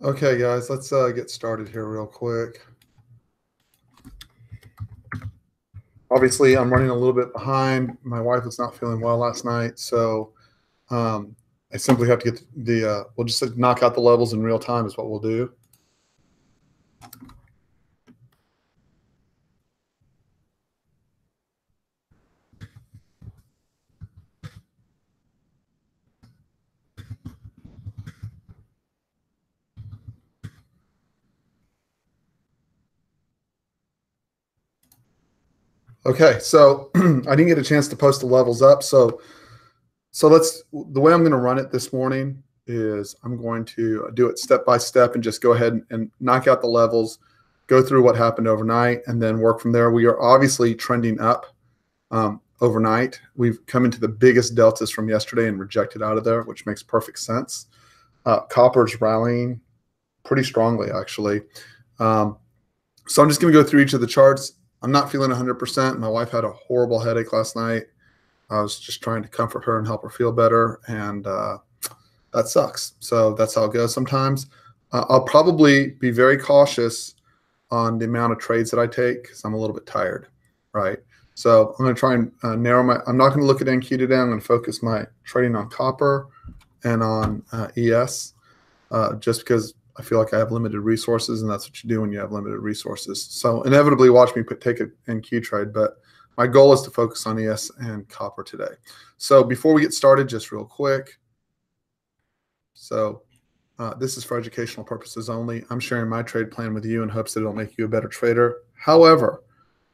Okay, guys, let's get started here real quick. Obviously, I'm running a little bit behind. My wife was not feeling well last night, so I simply have to get we'll just knock out the levels in real time is what we'll do. Okay, so I didn't get a chance to post the levels up, so the way I'm going to run it this morning is I'm going to do it step by step and just go ahead and knock out the levels, go through what happened overnight, and then work from there. We are obviously trending up overnight. We've come into the biggest deltas from yesterday and rejected out of there, which makes perfect sense. Copper's rallying pretty strongly, actually. So I'm just going to go through each of the charts. I'm not feeling 100%. My wife had a horrible headache last night. I was just trying to comfort her and help her feel better, and that sucks. So that's how it goes sometimes. I'll probably be very cautious on the amount of trades that I take because I'm a little bit tired, right? So I'm going to try and narrow I'm not going to look at NQ today. I'm going to focus my trading on copper and on ES just because I feel like I have limited resources, and that's what you do when you have limited resources. So inevitably watch me take an NQ trade, but my goal is to focus on ES and copper today. So before we get started, just real quick. So this is for educational purposes only. I'm sharing my trade plan with you in hopes that it'll make you a better trader. However,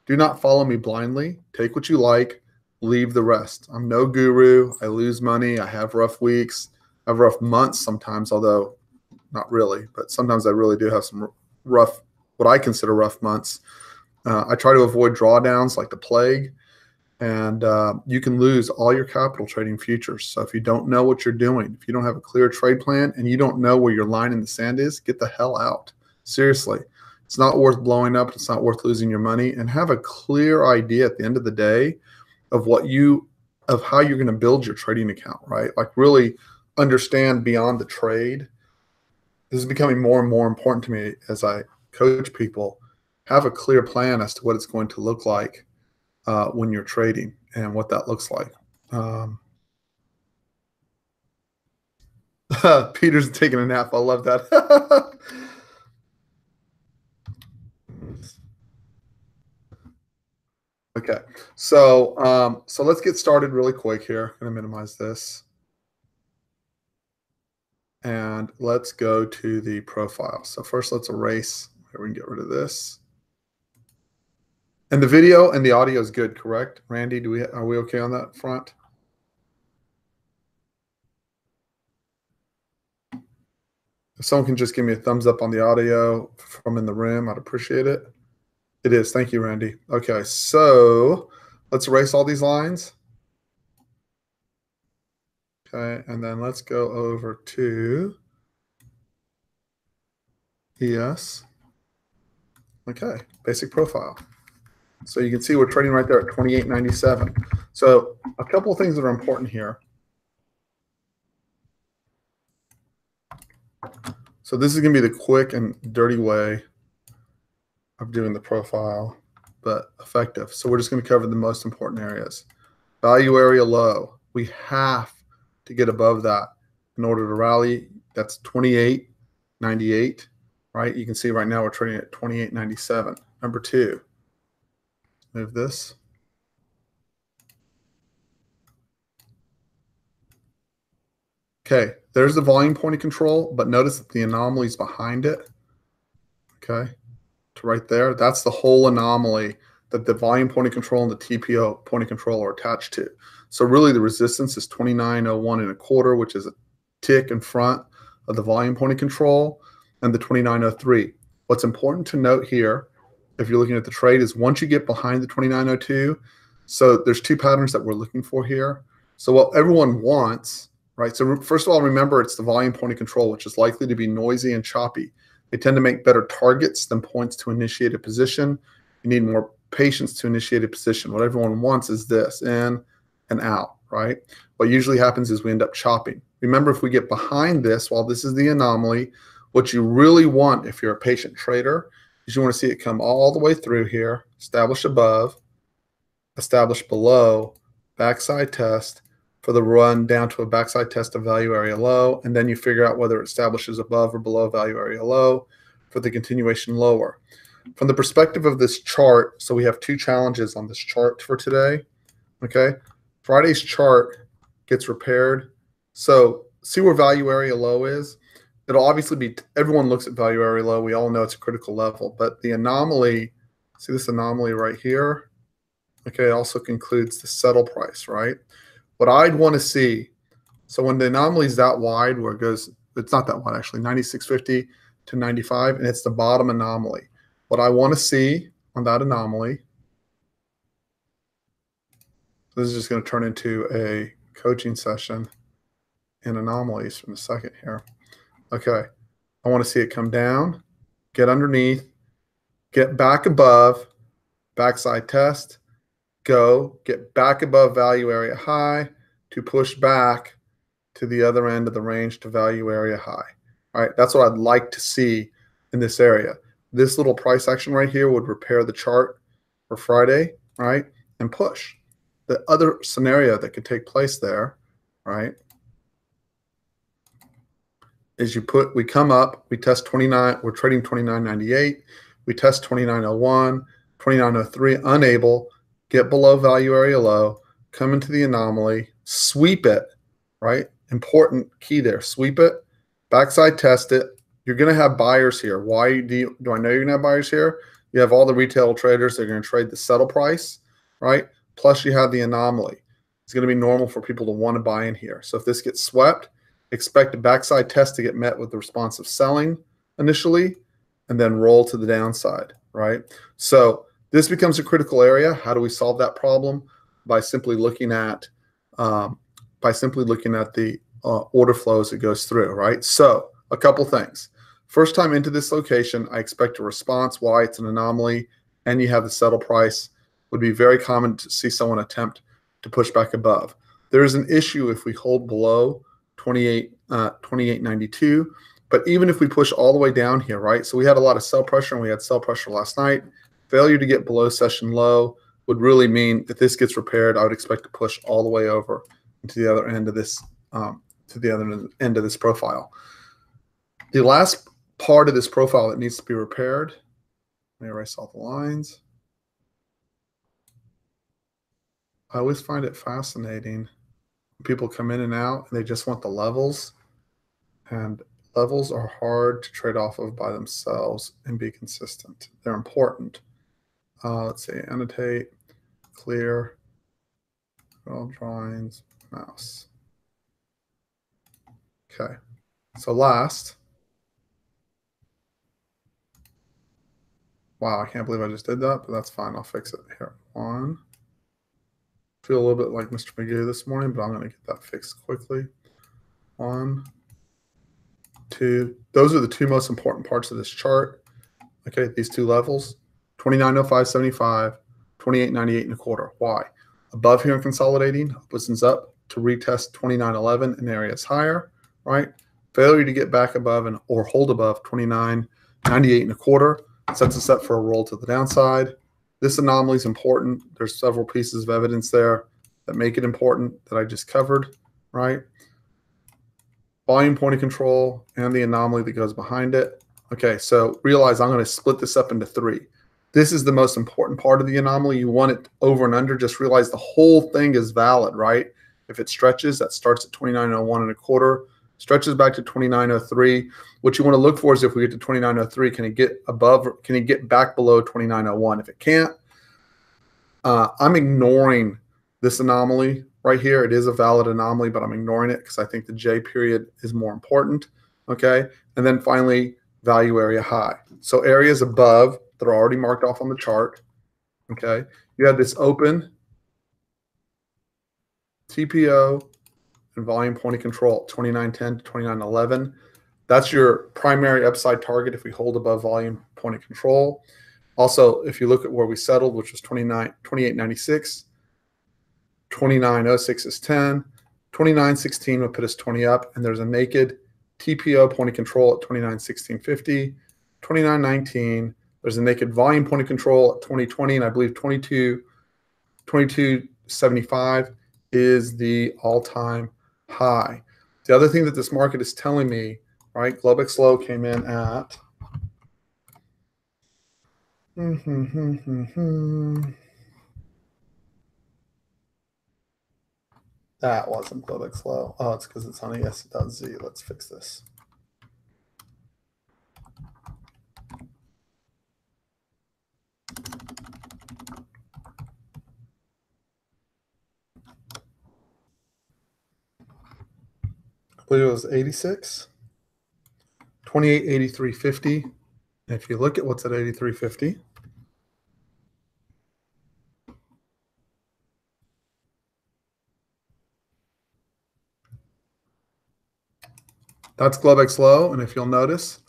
do not follow me blindly. Take what you like, leave the rest. I'm no guru. I lose money. I have rough weeks. I have rough months sometimes, although not really, but sometimes I really do have some rough, what I consider rough months. I try to avoid drawdowns like the plague, and you can lose all your capital trading futures. So if you don't know what you're doing, if you don't have a clear trade plan and you don't know where your line in the sand is, get the hell out. Seriously, it's not worth blowing up. It's not worth losing your money, and have a clear idea at the end of the day of how you're going to build your trading account, right? Like really understand beyond the trade. This is becoming more and more important to me as I coach people. Have a clear plan as to what it's going to look like when you're trading and what that looks like. Peter's taking a nap. I love that. Okay, so let's get started really quick here. I'm going to minimize this. And let's go to the profile. So first let's erase. Here we can get rid of this. And the video and the audio is good, correct? Randy, are we okay on that front? If someone can just give me a thumbs up on the audio from in the room, I'd appreciate it. It is. Thank you, Randy. Okay, so let's erase all these lines. Okay, and then let's go over to ES. Okay, basic profile. So you can see we're trading right there at 28.97. So a couple of things that are important here. So this is going to be the quick and dirty way of doing the profile, but effective. So we're just going to cover the most important areas. Value area low. We have to get above that in order to rally. That's 28.98, right? You can see right now we're trading at 28.97. Number two, move this. Okay, there's the volume point of control, but notice that the anomaly is behind it. Okay, to right there. That's the whole anomaly that the volume point of control and the TPO point of control are attached to. So really the resistance is 29.01 1/4, which is a tick in front of the volume point of control, and the 29.03. What's important to note here, if you're looking at the trade, is once you get behind the 29.02, so there's two patterns that we're looking for here. So what everyone wants, right? So first of all, remember it's the volume point of control, which is likely to be noisy and choppy. They tend to make better targets than points to initiate a position. You need more patience to initiate a position. What everyone wants is this, in and out, right? What usually happens is we end up chopping. Remember, if we get behind this, while this is the anomaly, What you really want if you're a patient trader is you want to see it come all the way through here, establish above, establish below, backside test for the run down to a backside test of value area low, and then you figure out whether it establishes above or below value area low for the continuation lower. From the perspective of this chart, so we have two challenges on this chart for today. Okay, Friday's chart gets repaired. So see where value area low is. It'll obviously be, everyone looks at value area low. We all know it's a critical level, but the anomaly, see this anomaly right here? Okay, it also concludes the settle price, right? What I'd want to see, so when the anomaly is that wide, where it goes, it's not that wide actually, 96.50 to 95, and it's the bottom anomaly. What I want to see on that anomaly, this is just going to turn into a coaching session in anomalies from a second here. Okay, I want to see it come down, get underneath, get back above, backside test, go, get back above value area high to push back to the other end of the range to value area high. All right, that's what I'd like to see in this area. This little price action right here would repair the chart for Friday, right, and push. The other scenario that could take place there, right, is we come up, we test 29, we're trading 29.98, we test 29.01, 29.03, unable, get below value area low, come into the anomaly, sweep it, right? Important key there, sweep it, backside test it. You're going to have buyers here. Why do I know you're going to have buyers here? You have all the retail traders that are going to trade the settle price, right? Plus you have the anomaly. It's going to be normal for people to want to buy in here. So if this gets swept, expect a backside test to get met with the response of selling initially and then roll to the downside, right? So this becomes a critical area. How do we solve that problem? By simply looking at the order flows it goes through, right? So a couple things. First time into this location, I expect a response. Why? It's an anomaly, and you have the settle price. Would be very common to see someone attempt to push back above. There is an issue if we hold below 28.92, but even if we push all the way down here, right? So we had a lot of sell pressure, and we had sell pressure last night. Failure to get below session low would really mean that this gets repaired. I would expect to push all the way over to the other end of this profile. The last part of this profile that needs to be repaired, let me erase all the lines. I always find it fascinating when people come in and out and they just want the levels, and levels are hard to trade off of by themselves and be consistent. They're important. Let's see, annotate, clear, all drawings, mouse. Okay, so last. Wow, I can't believe I just did that, but that's fine. I'll fix it here. One. Feel a little bit like Mr. McGee this morning, but I'm going to get that fixed quickly. 1, 2. Those are the two most important parts of this chart. Okay, these two levels, 29.0575, 28.98 and a quarter. Why? Above here and consolidating, opens up to retest 29.11 in areas higher, right? Failure to get back above or hold above 29.98 and a quarter sets us up for a roll to the downside. This anomaly is important. There's several pieces of evidence there that make it important that I just covered, right? Volume point of control and the anomaly that goes behind it. Okay, so realize I'm going to split this up into 3. This is the most important part of the anomaly. You want it over and under. Just realize the whole thing is valid, right? If it stretches, that starts at 29.01 and a quarter, stretches back to 29.03. What you want to look for is if we get to 29.03, can it get above, or can it get back below 29.01? If it can't, I'm ignoring this anomaly right here. It is a valid anomaly, but I'm ignoring it because I think the J period is more important. Okay, and then finally, value area high. So areas above that are already marked off on the chart. Okay, you have this open TPO and volume point of control, 29.10 to 29.11. That's your primary upside target if we hold above volume point of control. Also, if you look at where we settled, which was 28.96, 29.06 is 10, 29.16 would put us 20 up, and there's a naked TPO point of control at 29.1650, 29.19. There's a naked volume point of control at 20.20, and I believe 22.75 is the all-time high. The other thing that this market is telling me, right? Globex low came in at that wasn't Globex low. Oh, it's because it's on ES.Z. Let's fix this. I believe it was 86, 28.8350. And if you look at what's at 83.50, that's Globex low. And if you'll notice,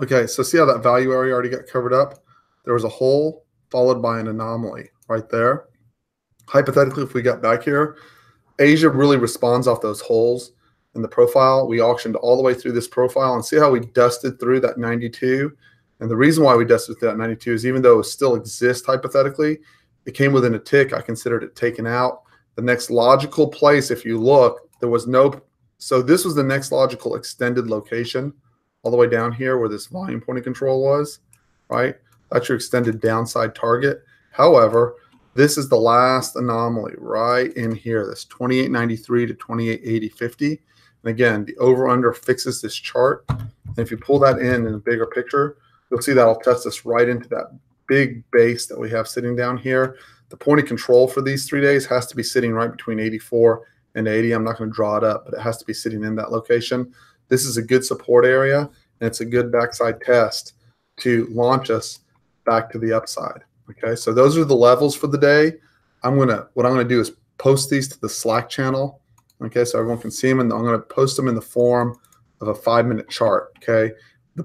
okay, so see how that value area already got covered up? There was a hole followed by an anomaly right there. Hypothetically, if we got back here, Asia really responds off those holes in the profile. We auctioned all the way through this profile, and see how we dusted through that 92. And the reason why we dusted through that 92 is even though it still exists hypothetically, it came within a tick. I considered it taken out. The next logical place, if you look, there was no. So this was the next logical extended location all the way down here where this volume point of control was, right? That's your extended downside target. However, this is the last anomaly right in here, this 28.93 to 28.8050. And again, the over-under fixes this chart. And if you pull that in a bigger picture, you'll see that'll test us right into that big base that we have sitting down here. The point of control for these 3 days has to be sitting right between 84 and 80. I'm not going to draw it up, but it has to be sitting in that location. This is a good support area, and it's a good backside test to launch us back to the upside. Okay, so those are the levels for the day. What I'm gonna do is post these to the Slack channel. Okay, so everyone can see them, and I'm gonna post them in the form of a 5-minute chart. Okay, the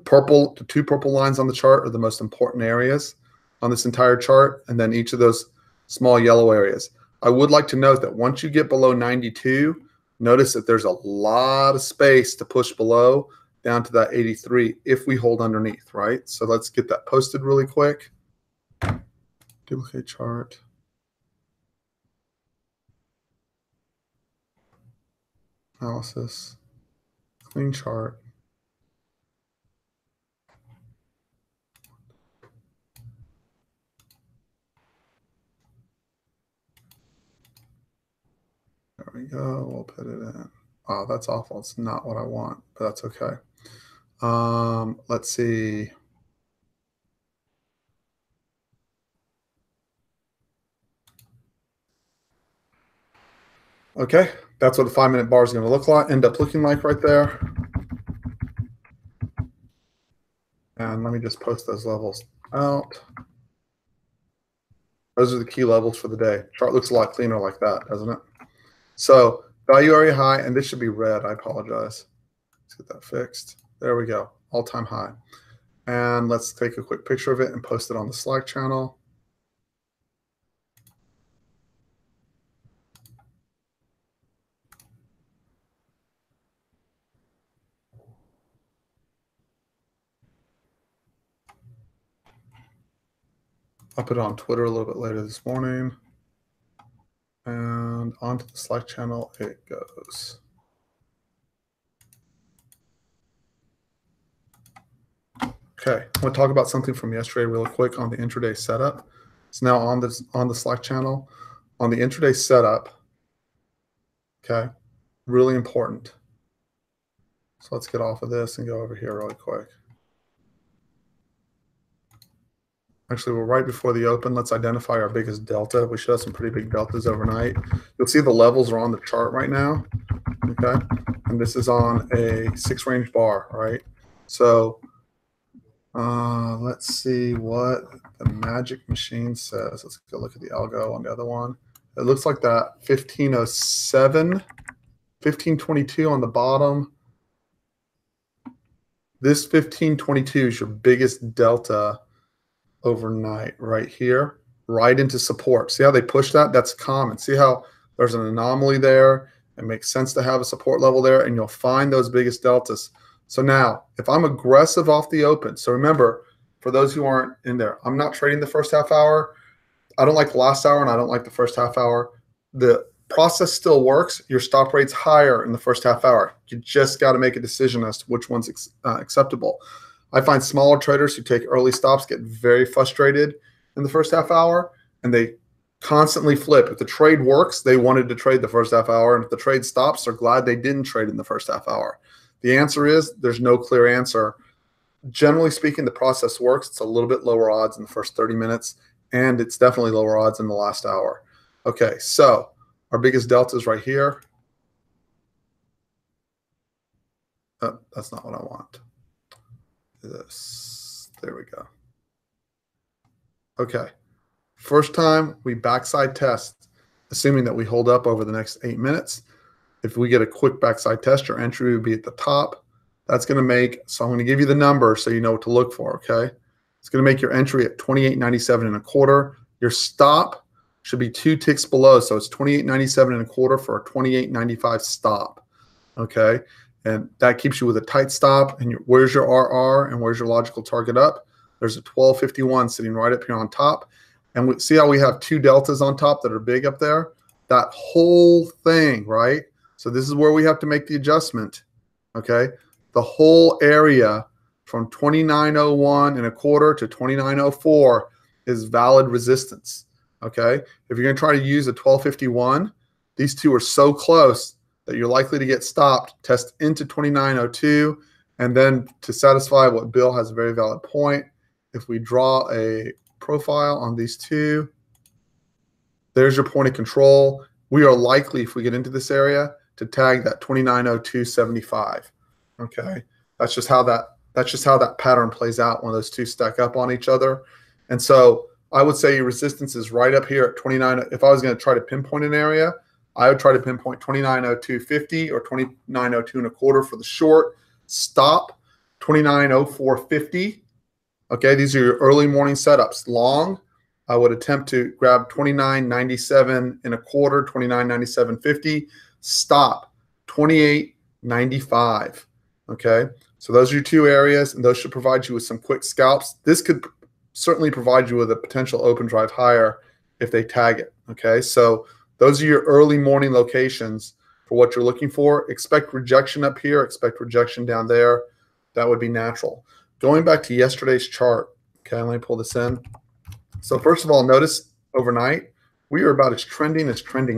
two purple lines on the chart are the most important areas on this entire chart, and then each of those small yellow areas. I would like to note that once you get below 92, notice that there's a lot of space to push below down to that 83 if we hold underneath, right? So let's get that posted really quick. Duplicate chart. Analysis. Clean chart. There we go. We'll put it in. Oh, that's awful. It's not what I want, but that's okay. Let's see. Okay, that's what a 5-minute bar is going to end up looking like right there. And let me just post those levels out. Those are the key levels for the day. Chart looks a lot cleaner like that, doesn't it? So value area high, and this should be red. I apologize. Let's get that fixed. There we go. All-time high. And let's take a quick picture of it and post it on the Slack channel. I'll put it on Twitter a little bit later this morning. And onto the Slack channel it goes. Okay, I'm going to talk about something from yesterday real quick on the intraday setup. It's now on the Slack channel. On the intraday setup, okay, really important. So let's get off of this and go over here really quick. Actually, we're right before the open. Let's identify our biggest delta. We should have some pretty big deltas overnight. You'll see the levels are on the chart right now, okay? And this is on a 6-range bar, right? So let's see what the magic machine says. Let's go look at the algo on the other one. It looks like that 1507, 1522 on the bottom. This 1522 is your biggest delta overnight right here, right into support. See how they push that? That's common. See how there's an anomaly there, It makes sense to have a support level there, and you'll find those biggest deltas. So now, if I'm aggressive off the open, so remember, for those who aren't in there, I'm not trading the first half hour. I don't like the last hour, and I don't like the first half hour. The process still works. Your stop rate's higher in the first half hour. You just got to make a decision as to which one's acceptable. I find smaller traders who take early stops get very frustrated in the first half hour, and they constantly flip. If the trade works, they wanted to trade the first half hour, and if the trade stops, they're glad they didn't trade in the first half hour. The answer is there's no clear answer. Generally speaking, the process works. It's a little bit lower odds in the first 30 minutes, and it's definitely lower odds in the last hour. Okay, so our biggest delta is right here. That's not what I want. This. There we go. Okay. First time we backside test, assuming that we hold up over the next 8 minutes. If we get a quick backside test, your entry would be at the top. That's going to make, so I'm going to give you the number so you know what to look for, okay? It's going to make your entry at 28.97 1/4. Your stop should be 2 ticks below, so it's 28.97 1/4 for a 28.95 stop, okay? And that keeps you with a tight stop. And where's your RR and where's your logical target up? There's a 1251 sitting right up here on top. And we see how we have 2 deltas on top that are big up there? That whole thing, right? So this is where we have to make the adjustment, okay? The whole area from 29.01 1/4 to 29.04 is valid resistance, okay? If you're going to try to use a 1251, these two are so close that you're likely to get stopped, test into 29.02, and then to satisfy what Bill has a very valid point, if we draw a profile on these two, there's your point of control. We are likely, if we get into this area, to tag that 29.0275. Okay, that's just how that pattern plays out when those two stack up on each other. And so I would say your resistance is right up here at 29. If I was going to try to pinpoint an area, I would try to pinpoint 29.0250 or 29.02 1/4 for the short. Stop 29.0450. Okay, these are your early morning setups. Long, I would attempt to grab 29.97 1/4, 29.9750. Stop 28.95. Okay, so those are your 2 areas, and those should provide you with some quick scalps. This could certainly provide you with a potential open drive higher if they tag it. Okay, so those are your early morning locations for what you're looking for. Expect rejection up here, expect rejection down there. That would be natural. Going back to yesterday's chart, okay, let me pull this in. So first of all, notice overnight, we are about as trending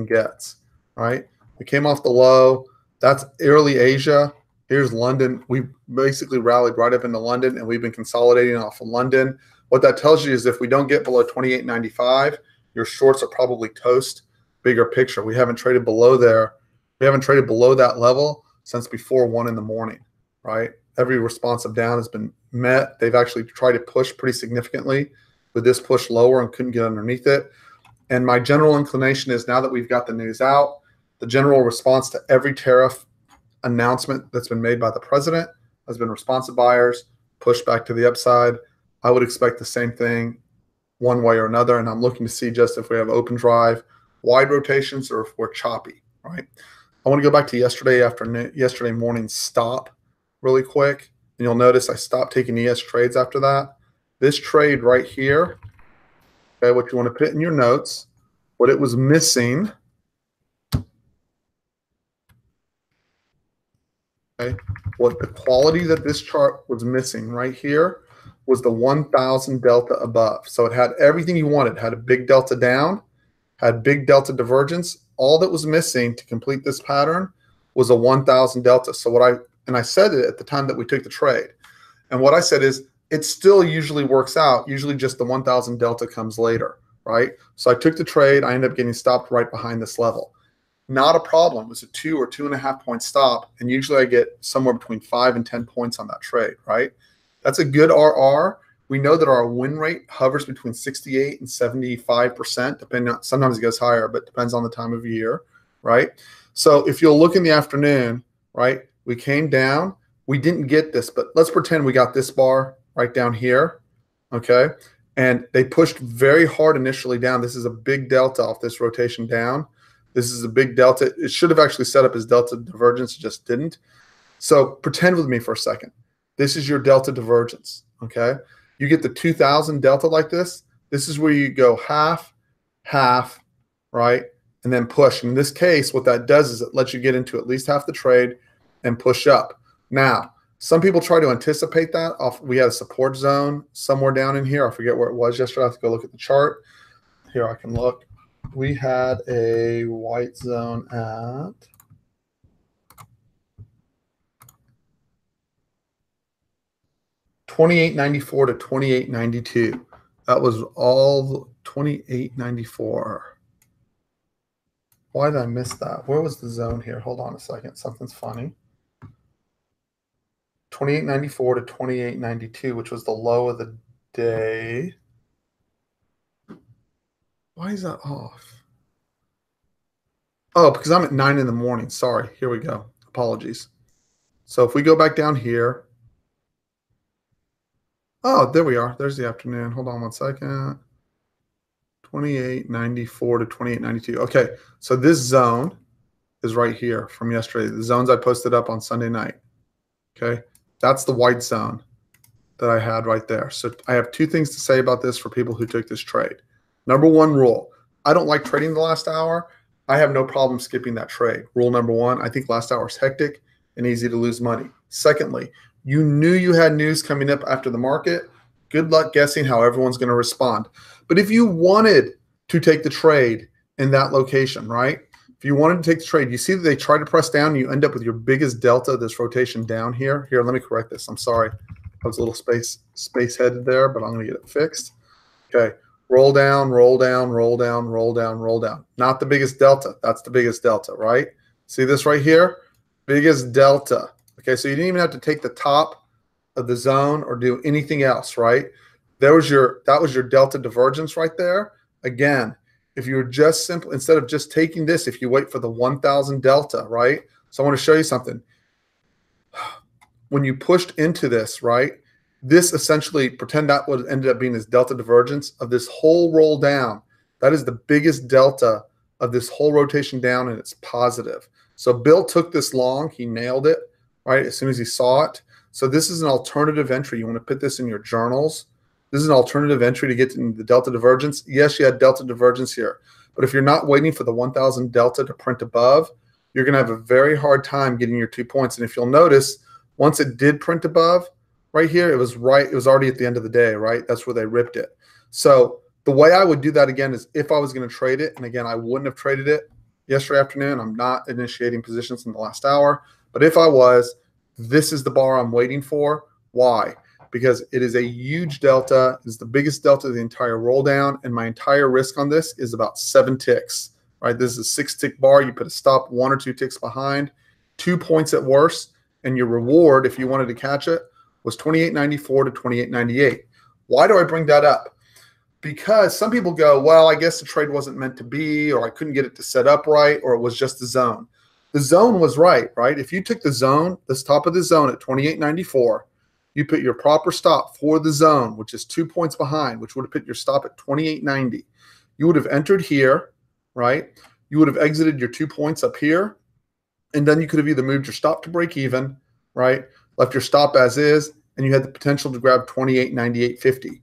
gets, right? We came off the low. That's early Asia. Here's London. We basically rallied right up into London, and we've been consolidating off of London. What that tells you is if we don't get below 28.95, your shorts are probably toast. Bigger picture. We haven't traded below there. We haven't traded below that level since before 1 in the morning, right? Every responsive down has been met. They've actually tried to push pretty significantly with this push lower and couldn't get underneath it. And my general inclination is now that we've got the news out, the general response to every tariff announcement that's been made by the president has been responsive buyers, push back to the upside. I would expect the same thing one way or another, and I'm looking to see just if we have open drive, wide rotations, or if we're choppy, right? I want to go back to yesterday morning stop really quick, and you'll notice I stopped taking ES trades after that. This trade right here, okay, what you want to put in your notes, what it was missing, okay, what the quality that this chart was missing right here was the 1,000 delta above. So it had everything you wanted. It had a big delta down, had big delta divergence. All that was missing to complete this pattern was a 1,000 delta. So I said it at the time that we took the trade. And what I said is it still usually works out. Usually just the 1,000 delta comes later, right? So I took the trade. I ended up getting stopped right behind this level. Not a problem. It was a 2 or 2.5 point stop. And usually I get somewhere between 5 and 10 points on that trade, right? That's a good RR. We know that our win rate hovers between 68 and 75%, depending on, sometimes it goes higher, but depends on the time of year, right? So if you'll look in the afternoon, right, we came down. We didn't get this, but let's pretend we got this bar right down here, okay? And they pushed very hard initially down. This is a big delta off this rotation down. This is a big delta. It should have actually set up as delta divergence, it just didn't. So pretend with me for a second. This is your delta divergence, okay? You get the 2000 delta like this. This is where you go half, half, right? And then push. In this case, what that does is it lets you get into at least half the trade and push up. Now, some people try to anticipate that. We had a support zone somewhere down in here. I forget where it was yesterday. I have to go look at the chart. Here, I can look. We had a white zone at $28.94 to $28.92. That was all $28.94. Why did I miss that? Where was the zone here? Hold on a second. Something's funny. $28.94 to $28.92, which was the low of the day. Why is that off? Oh, because I'm at 9 in the morning. Sorry. Here we go. Apologies. So if we go back down here. Oh, there we are. There's the afternoon. Hold on one second. 28.94 to 28.92. Okay, so this zone is right here from yesterday. The zones I posted up on Sunday night. Okay, that's the white zone that I had right there. So I have two things to say about this for people who took this trade. Number one rule, I don't like trading the last hour. I have no problem skipping that trade. Rule number one, I think last hour is hectic and easy to lose money. Secondly, you knew you had news coming up after the market. Good luck guessing how everyone's going to respond. But if you wanted to take the trade in that location, right? If you wanted to take the trade, you see that they try to press down, and you end up with your biggest delta, this rotation down here. Here, let me correct this. I'm sorry. I was a little space headed there, but I'm going to get it fixed. Okay. Roll down, roll down, roll down, roll down, roll down. Not the biggest delta. That's the biggest delta, right? See this right here? Biggest delta. Okay, so you didn't even have to take the top of the zone or do anything else, right? That was your delta divergence right there. Again, if you were just simple, instead of just taking this, if you wait for the 1000 delta, right? So I want to show you something. When you pushed into this, right? This essentially, pretend that what ended up being this delta divergence of this whole roll down. That is the biggest delta of this whole rotation down, and it's positive. So Bill took this long. He nailed it, right, as soon as he saw it. So this is an alternative entry. You want to put this in your journals. This is an alternative entry to get to the delta divergence. Yes, you had delta divergence here. But if you're not waiting for the 1000 delta to print above, you're going to have a very hard time getting your 2 points. And if you'll notice, once it did print above, right here, it was already at the end of the day, right? That's where they ripped it. So the way I would do that again is if I was going to trade it, and again, I wouldn't have traded it yesterday afternoon. I'm not initiating positions in the last hour. But if I was, this is the bar I'm waiting for. Why? Because it is a huge delta. It's the biggest delta of the entire roll down, and my entire risk on this is about 7 ticks, right? This is a 6-tick bar. You put a stop 1 or 2 ticks behind, 2 points at worst, and your reward, if you wanted to catch it, was $28.94 to $28.98. Why do I bring that up? Because some people go, well, I guess the trade wasn't meant to be, or I couldn't get it to set up right, or it was just the zone. The zone was right? If you took the zone, this top of the zone at $28.94, you put your proper stop for the zone, which is 2 points behind, which would have put your stop at $28.90. You would have entered here, right? You would have exited your 2 points up here, and then you could have either moved your stop to break even, right? Left your stop as is, and you had the potential to grab $28.98.50.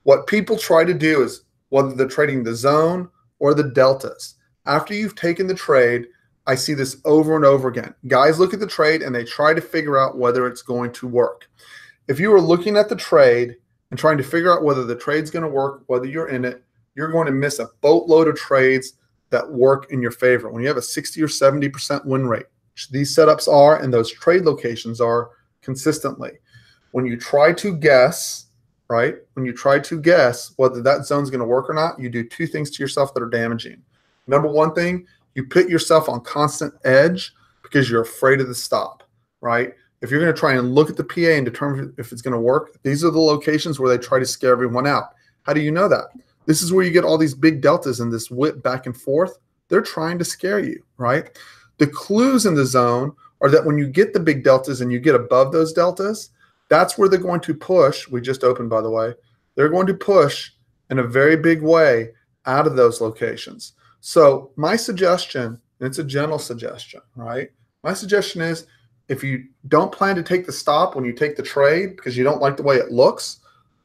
What people try to do is, whether they're trading the zone or the deltas, after you've taken the trade, I see this over and over again. Guys look at the trade and they try to figure out whether it's going to work. If you are looking at the trade and trying to figure out whether the trade's going to work, whether you're in it, you're going to miss a boatload of trades that work in your favor. When you have a 60 or 70% win rate, which these setups are and those trade locations are consistently. When you try to guess, right? When you try to guess whether that zone's going to work or not, you do 2 things to yourself that are damaging. Number one thing, you put yourself on constant edge because you're afraid of the stop, right? If you're going to try and look at the PA and determine if it's going to work, these are the locations where they try to scare everyone out. How do you know that? This is where you get all these big deltas and this whip back and forth. They're trying to scare you, right? The clues in the zone are that when you get the big deltas and you get above those deltas, that's where they're going to push. We just opened, by the way. They're going to push in a very big way out of those locations. So my suggestion, and it's a gentle suggestion, right? My suggestion is if you don't plan to take the stop when you take the trade because you don't like the way it looks,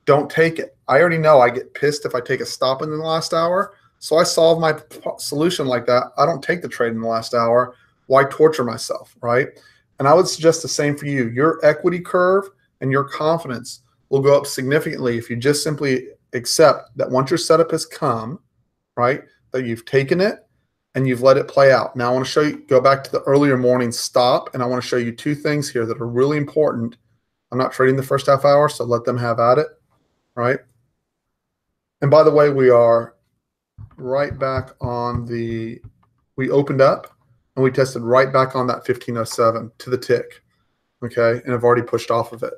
don't take it. I already know I get pissed if I take a stop in the last hour. So I solve my solution like that. I don't take the trade in the last hour. Why torture myself, right? And I would suggest the same for you. Your equity curve and your confidence will go up significantly if you just simply accept that once your setup has come, right, that you've taken it and you've let it play out. Now I want to show you, go back to the earlier morning stop, and I want to show you two things here that are really important. I'm not trading the first half hour, so let them have at it, right? And by the way, we are right back on the, we opened up and we tested right back on that 1507 to the tick, okay? And I've already pushed off of it.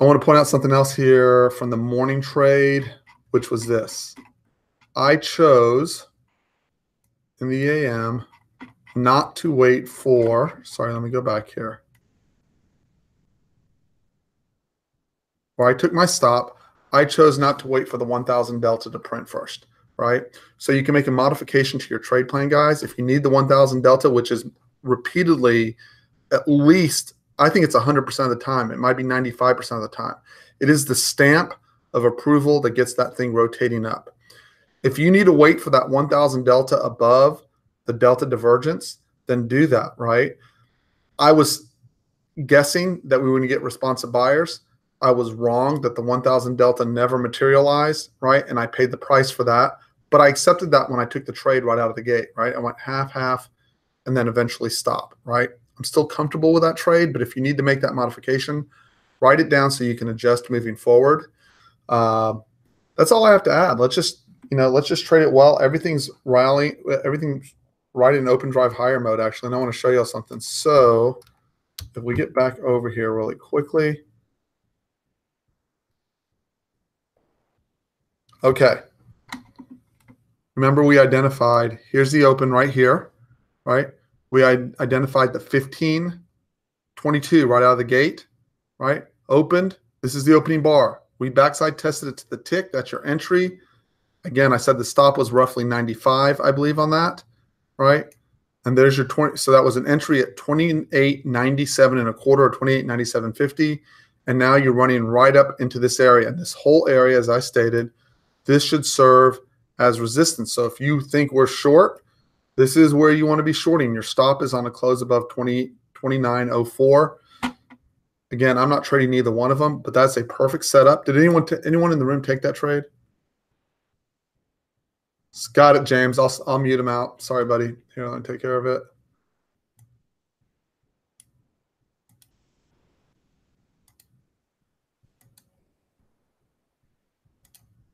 I want to point out something else here from the morning trade, which was this. I chose in the AM not to wait for, sorry, let me go back here. Where I took my stop, I chose not to wait for the 1,000 delta to print first, right? So you can make a modification to your trade plan, guys. If you need the 1,000 delta, which is repeatedly at least, I think it's 100% of the time. It might be 95% of the time. It is the stamp of approval that gets that thing rotating up. If you need to wait for that 1,000 delta above the delta divergence, then do that, right? I was guessing that we were going to get responsive buyers. I was wrong that the 1,000 delta never materialized, right? And I paid the price for that. But I accepted that when I took the trade right out of the gate, right? I went half, and then eventually stop, right? I'm still comfortable with that trade, but if you need to make that modification, write it down so you can adjust moving forward. That's all I have to add. Let's just trade it well. Everything's rallying. Everything's right in open drive higher mode, actually. And I want to show you all something. So if we get back over here really quickly. Okay. Remember we identified, here's the open right here, right? We identified the 1522 right out of the gate, right? Opened. This is the opening bar. We backside tested it to the tick. That's your entry. Again, I said the stop was roughly 95, I believe, on that, right? And there's your 20. So that was an entry at 28.97 and a quarter, or 28.9750. And now you're running right up into this area. And this whole area, as I stated, this should serve as resistance. So if you think we're short, this is where you want to be shorting. Your stop is on a close above 29.04. Again, I'm not trading either one of them, but that's a perfect setup. Did anyone in the room take that trade? Got it, James. I'll mute him out. Sorry, buddy. Here, let me take care of it.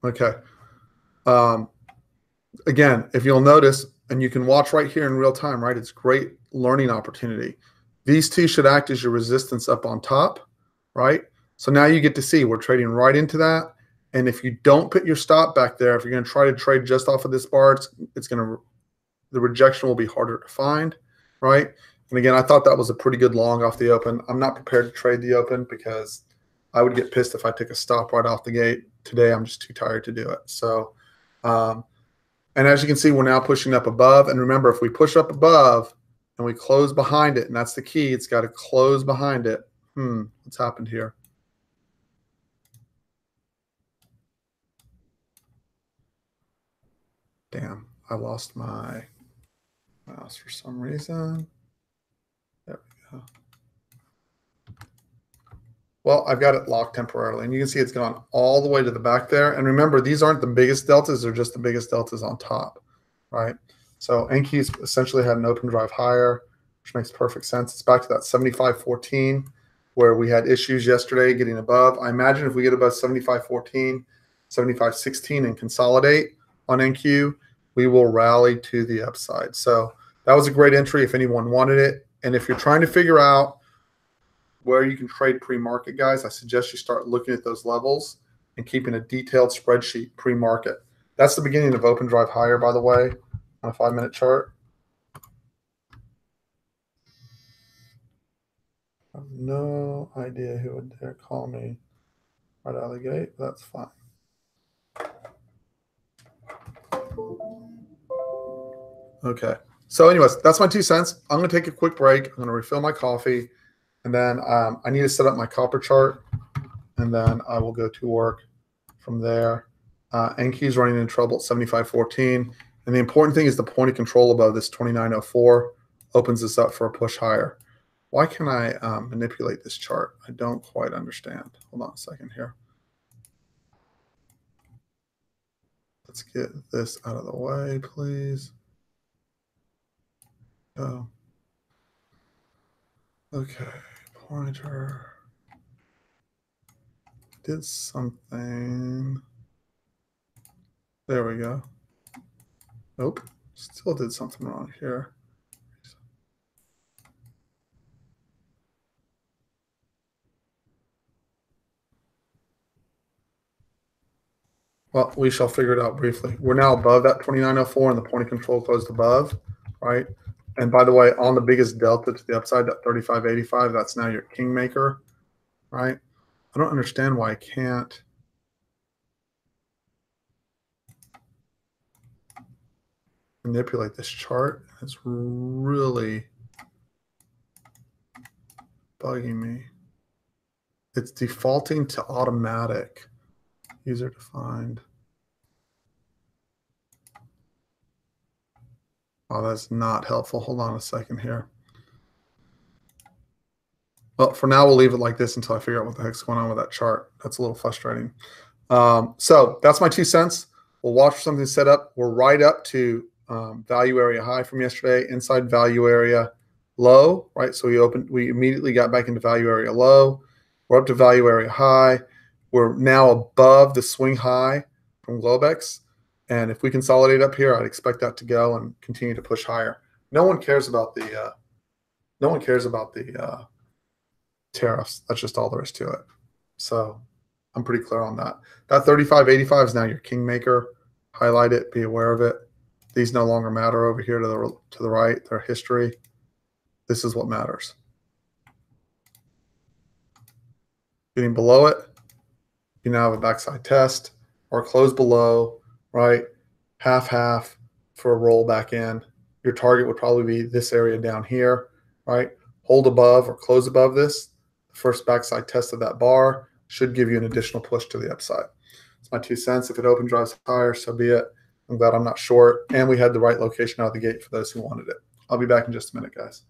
Okay. Again, if you'll notice, and you can watch right here in real time, right? It's a great learning opportunity. These two should act as your resistance up on top, right? So now you get to see we're trading right into that. And if you don't put your stop back there, if you're going to try to trade just off of this bar, the rejection will be harder to find, right? And again, I thought that was a pretty good long off the open. I'm not prepared to trade the open because I would get pissed if I took a stop right off the gate. Today, I'm just too tired to do it. So, and as you can see, we're now pushing up above. And remember, if we push up above and we close behind it, and that's the key, it's got to close behind it. What's happened here? Damn, I lost my mouse for some reason. There we go. Well, I've got it locked temporarily, and you can see it's gone all the way to the back there. And remember, these aren't the biggest deltas. They're just the biggest deltas on top, right? So NQ's essentially had an open drive higher, which makes perfect sense. It's back to that 75.14 where we had issues yesterday getting above. I imagine if we get above 75.14, 75.16 and consolidate on NQ, we will rally to the upside. So that was a great entry if anyone wanted it. And if you're trying to figure out where you can trade pre-market, guys, I suggest you start looking at those levels and keeping a detailed spreadsheet pre-market. That's the beginning of open drive higher, by the way, on a 5-minute chart. I have no idea who would dare call me right out of the gate. That's fine. Okay. So, anyways, that's my 2 cents. I'm going to take a quick break. I'm going to refill my coffee, and then I need to set up my copper chart, and then I will go to work from there. NQ is running into trouble at 75.14. And the important thing is the point of control above this 29.04 opens this up for a push higher. Why can I manipulate this chart? I don't quite understand. Hold on a second here. Let's get this out of the way, please. Oh. Okay, pointer. Did something. There we go. Nope. Still did something wrong here. Well, we shall figure it out briefly. We're now above that 29.04 and the point of control closed above, right? And by the way, on the biggest delta to the upside, that 35.85, that's now your kingmaker, right? I don't understand why I can't manipulate this chart. It's really bugging me. It's defaulting to automatic, user defined. Oh, that's not helpful. Hold on a second here. Well, for now, we'll leave it like this until I figure out what the heck's going on with that chart. That's a little frustrating. So that's my 2 cents. We'll watch for something set up. We're right up to value area high from yesterday, inside value area low, right? So we immediately got back into value area low. We're up to value area high. We're now above the swing high from Globex. And if we consolidate up here, I'd expect that to go and continue to push higher. No one cares about the tariffs. That's just all there is to it. So I'm pretty clear on that. That 35.85 is now your kingmaker. Highlight it. Be aware of it. These no longer matter over here to the right. They're history. This is what matters. Getting below it, you now have a backside test or close below, right? Half for a roll back in. Your target would probably be this area down here, right? Hold above or close above this. The first backside test of that bar should give you an additional push to the upside. It's my 2 cents. If it open drives higher, so be it. I'm glad I'm not short. And we had the right location out of the gate for those who wanted it. I'll be back in just a minute, guys.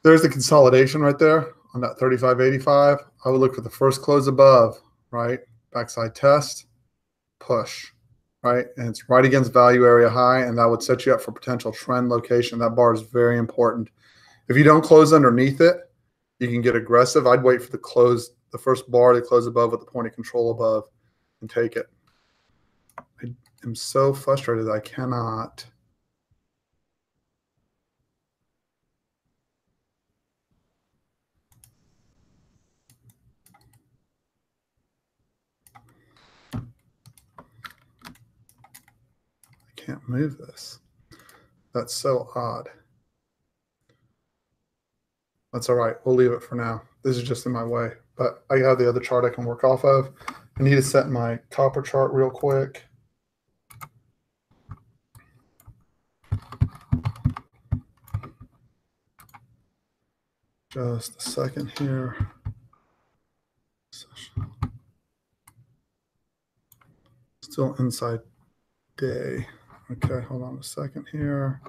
there's the consolidation right there on that 35.85. I would look for the first close above, right? Backside test, push, right? And it's right against value area high, and that would set you up for potential trend location. That bar is very important. If you don't close underneath it, you can get aggressive. I'd wait for the first bar to close above with the point of control above and take it. I am so frustrated I cannot. I can't move this. That's so odd. That's all right. We'll leave it for now. This is just in my way, but I have the other chart I can work off of. I need to set my copper chart real quick. Just a second here. Still inside day. Okay, hold on a second here.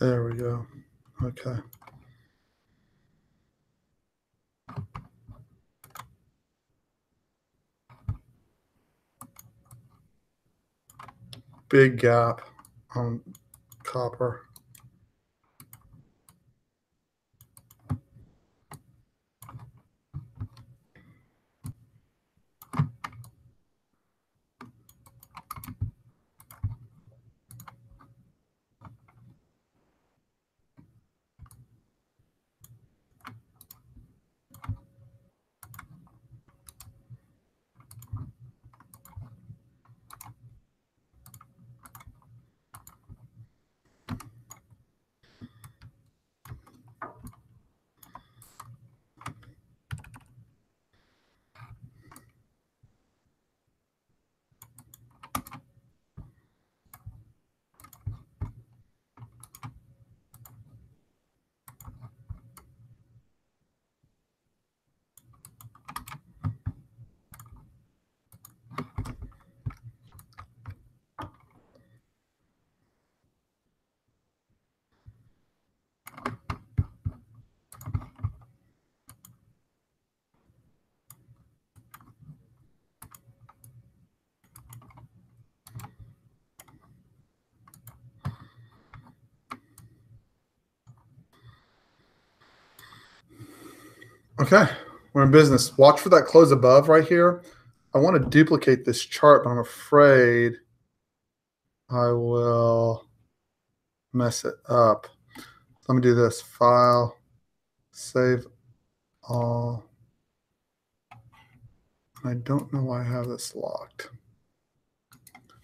There we go. Okay. Big gap on copper. Okay, we're in business. Watch for that close above right here. I want to duplicate this chart, but I'm afraid I will mess it up. Let me do this. File, save all. I don't know why I have this locked.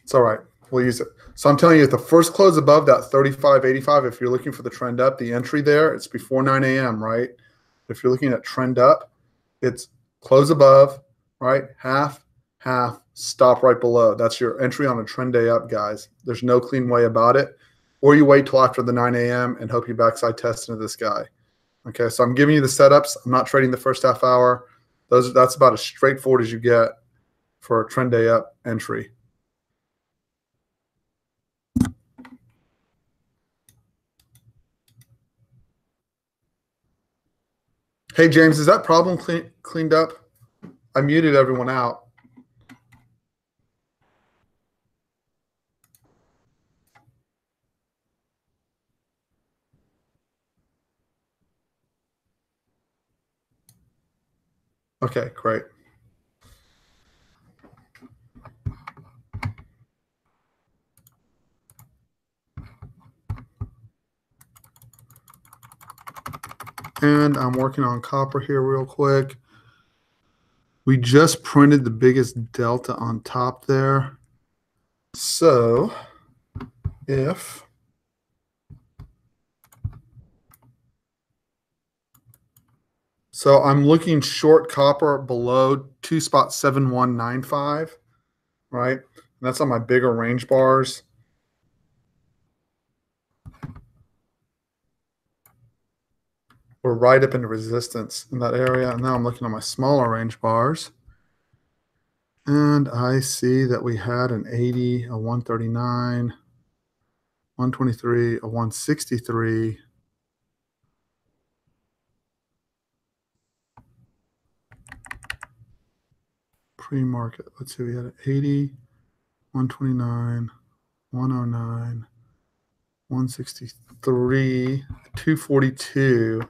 It's all right. We'll use it. So I'm telling you, at the first close above that 35.85, if you're looking for the trend up, the entry there, it's before 9 a.m., right? If you're looking at trend up, it's close above, right? Half, stop right below. That's your entry on a trend day up, guys. There's no clean way about it. Or you wait till after the 9 a.m. and hope you backside test into this guy. Okay, so I'm giving you the setups. I'm not trading the first half hour. That's about as straightforward as you get for a trend day up entry. Hey, James, is that problem cleaned up? I muted everyone out. Okay, great. And I'm working on copper here real quick. We just printed the biggest delta on top there. So if so I'm looking short copper below 2.7195, right? And that's on my bigger range bars. We're right up into resistance in that area. And now I'm looking at my smaller range bars. And I see that we had an 80, a 139, 123, a 163. Pre-market. Let's see, we had an 80, 129, 109, 163, 242.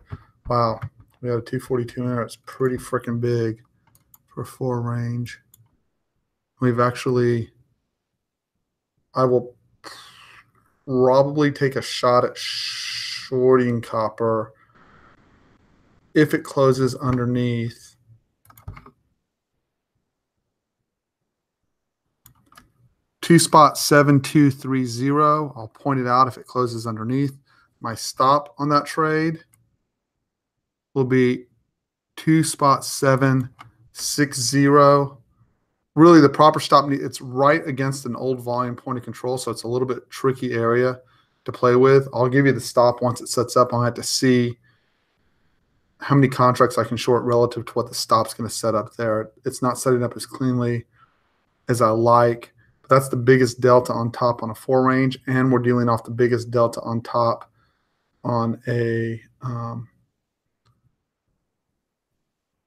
Wow, we had a 242 in there. It's pretty freaking big for 4 range. We've actually, I will probably take a shot at shorting copper if it closes underneath 2.7230. I'll point it out if it closes underneath. My stop on that trade will be 2.760. Really, the proper stop, it's right against an old volume point of control, so it's a little bit tricky area to play with. I'll give you the stop once it sets up. I'll have to see how many contracts I can short relative to what the stop's going to set up there. It's not setting up as cleanly as I like, but that's the biggest delta on top on a 4 range, and we're dealing off the biggest delta on top on a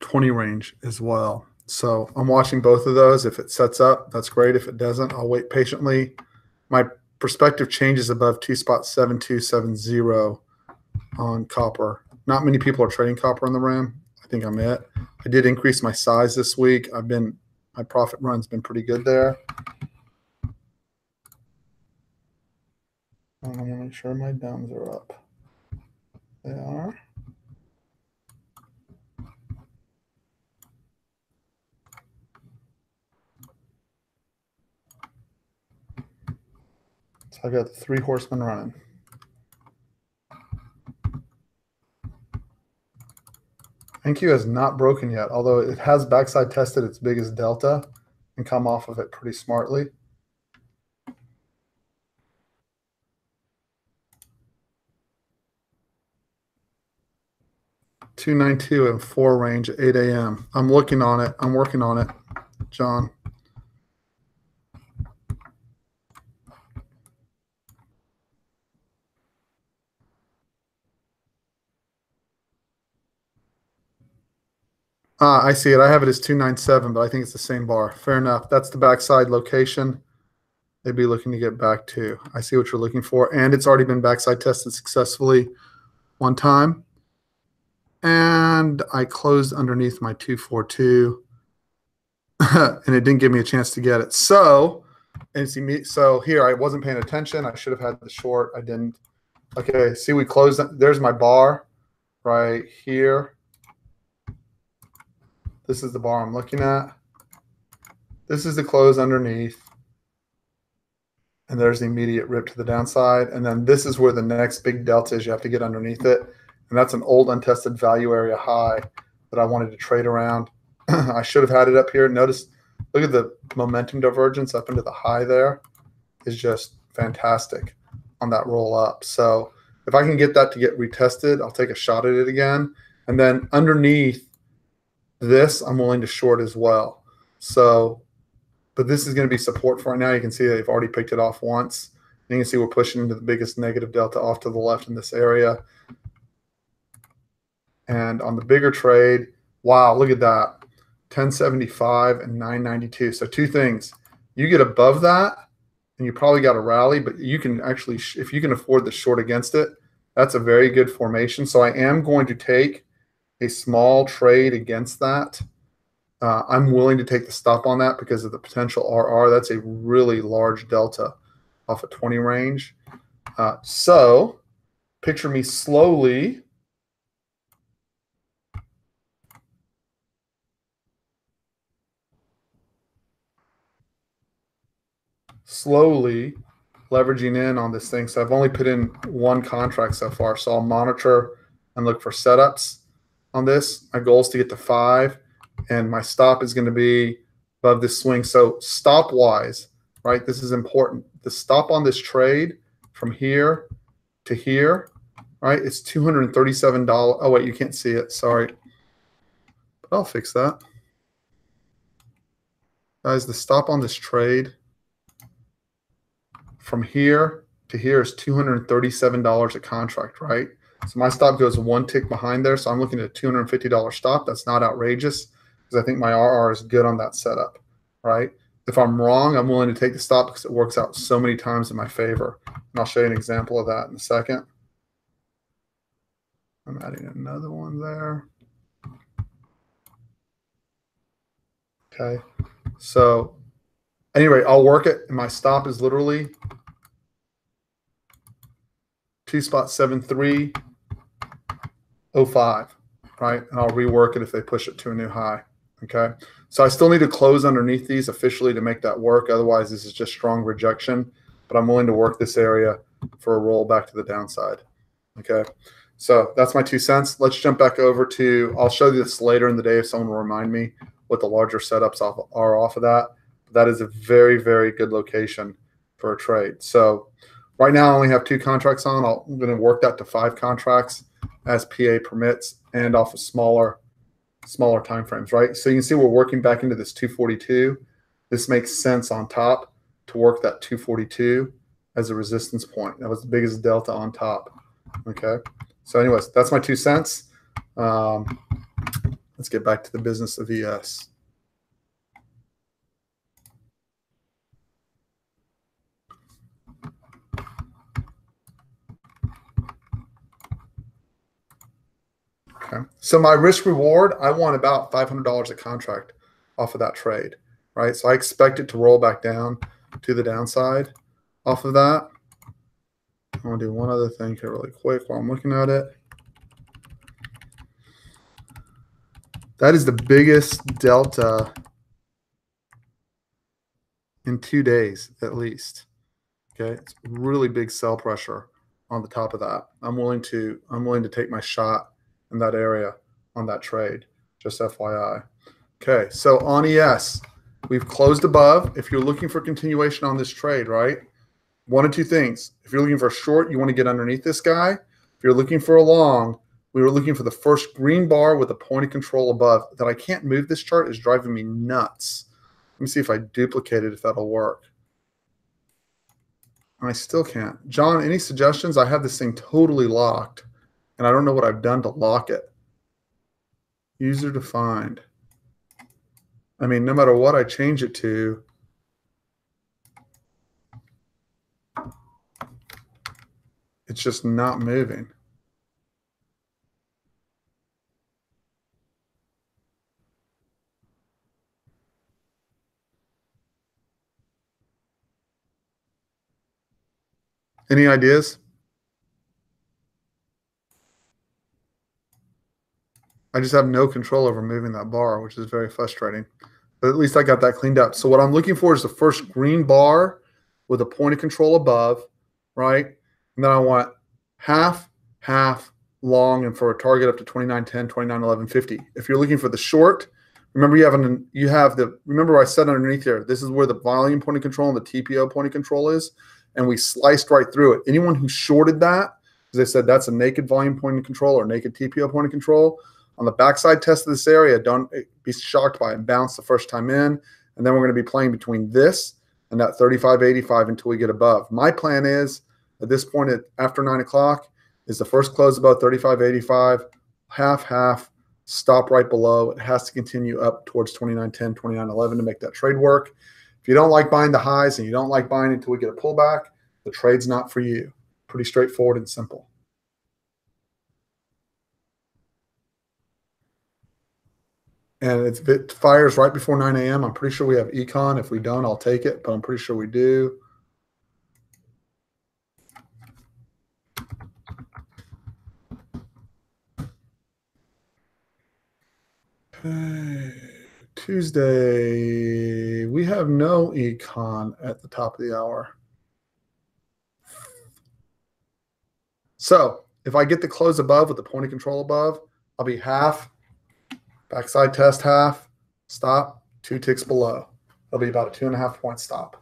20 range as well. So I'm watching both of those. If it sets up, that's great. If it doesn't, I'll wait patiently. My perspective changes above 2.7270 on copper. Not many people are trading copper in the RAM. I think I'm it. I did increase my size this week. My profit run's been pretty good there. I want to make sure my downs are up. They are. So I got the 3 horsemen running. NQ has not broken yet, although it has backside tested its biggest delta and come off of it pretty smartly. $292 and 4 range at 8 a.m. I'm looking on it. I'm working on it, John. I see it. I have it as 297, but I think it's the same bar. Fair enough. That's the backside location they'd be looking to get back to. I see what you're looking for. And it's already been backside tested successfully one time. And I closed underneath my 242. And it didn't give me a chance to get it. So, and see me. So here, I wasn't paying attention. I should have had the short. I didn't. Okay, see, we closed. There's my bar right here. This is the bar I'm looking at. This is the close underneath. And there's the immediate rip to the downside. And then this is where the next big delta is. You have to get underneath it. And that's an old untested value area high that I wanted to trade around. I should have had it up here. Notice, look at the momentum divergence up into the high there is just fantastic on that roll up. So if I can get that to get retested, I'll take a shot at it again. And then underneath this, I'm willing to short as well. So, but this is going to be support for it now. You can see they've already picked it off once. And you can see we're pushing into the biggest negative delta off to the left in this area. And on the bigger trade, wow, look at that. 1075 and 992. So 2 things. You get above that, and you probably got a rally, but you can actually, if you can afford the short against it, that's a very good formation. So I am going to take a small trade against that. I'm willing to take the stop on that because of the potential RR. That's a really large delta off a 20 range. So picture me slowly leveraging in on this thing. So I've only put in one contract so far. So I'll monitor and look for setups on this. My goal is to get to 5, and my stop is going to be above this swing. So stop wise, right? This is important. The stop on this trade from here to here, right? It's $237. Oh, wait, you can't see it. Sorry. But I'll fix that. Guys, the stop on this trade from here to here is $237 a contract, right? So my stop goes one tick behind there. So I'm looking at a $250 stop. That's not outrageous because I think my RR is good on that setup, right? If I'm wrong, I'm willing to take the stop because it works out so many times in my favor. And I'll show you an example of that in a second. I'm adding another one there. Okay. So anyway, I'll work it. And my stop is literally 2.7305, right? And I'll rework it if they push it to a new high. Okay. So I still need to close underneath these officially to make that work. Otherwise, this is just strong rejection. But I'm willing to work this area for a roll back to the downside. Okay. So that's my 2 cents. Let's jump back over to, I'll show you this later in the day if someone will remind me what the larger setups are off of that. But that is a very, very good location for a trade. So right now I only have 2 contracts on. I'm going to work that to 5 contracts as PA permits and off of smaller time frames, right? So you can see we're working back into this 242. This makes sense on top to work that 242 as a resistance point. That was the biggest delta on top. Okay. So anyways, that's my 2 cents. Let's get back to the business of ES. Okay. So my risk reward, I want about $500 a contract off of that trade, right? So I expect it to roll back down to the downside off of that. I want to do one other thing here really quick while I'm looking at it. That is the biggest delta in 2 days at least. Okay, it's really big sell pressure on the top of that. I'm willing to take my shot in that area on that trade, just FYI. Okay, so on ES, we've closed above. If you're looking for continuation on this trade, right? One of 2 things. If you're looking for a short, you want to get underneath this guy. If you're looking for a long, we were looking for the first green bar with a point of control above. That I can't move this chart is driving me nuts. Let me see if I duplicate it, if that'll work. I still can't. John, any suggestions? I have this thing totally locked, and I don't know what I've done to lock it. User defined. I mean, no matter what I change it to, it's just not moving. Any ideas? I just have no control over moving that bar, which is very frustrating. But at least I got that cleaned up. So what I'm looking for is the first green bar with a point of control above, right? And then I want half, long, and for a target up to 29.10, 29.11.50. If you're looking for the short, remember remember I said underneath here, this is where the volume point of control and the TPO point of control is, and we sliced right through it. Anyone who shorted that, because they said that's a naked volume point of control or naked TPO point of control, on the backside test of this area, don't be shocked by it. Bounce the first time in, and then we're going to be playing between this and that 35.85 until we get above. My plan is, at this point after 9 o'clock, is the first close above 35.85, half, stop right below. It has to continue up towards 29.10, 29.11 to make that trade work. If you don't like buying the highs and you don't like buying until we get a pullback, the trade's not for you. Pretty straightforward and simple. And if it fires right before 9 a.m., I'm pretty sure we have econ. If we don't, I'll take it, but I'm pretty sure we do. Okay. Tuesday, we have no econ at the top of the hour. So if I get the close above with the point of control above, I'll be half, backside test half, stop, 2 ticks below. It'll be about a 2.5 point stop.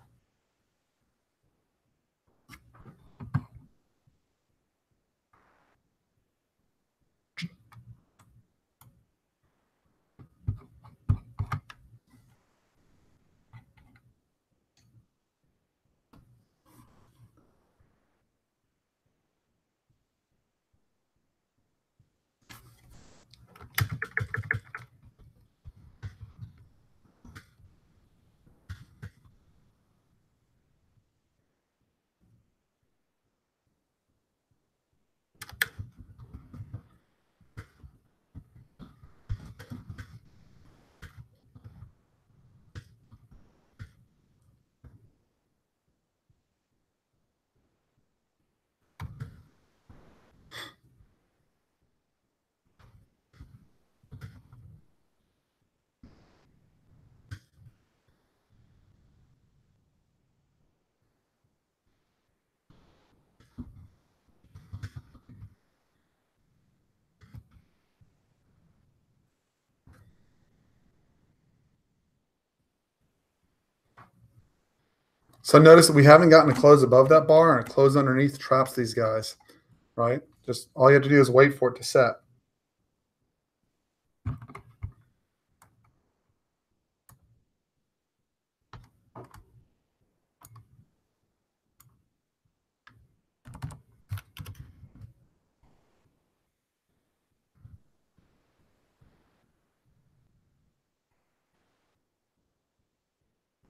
So notice that we haven't gotten a close above that bar, and a close underneath traps these guys, right? Just all you have to do is wait for it to set.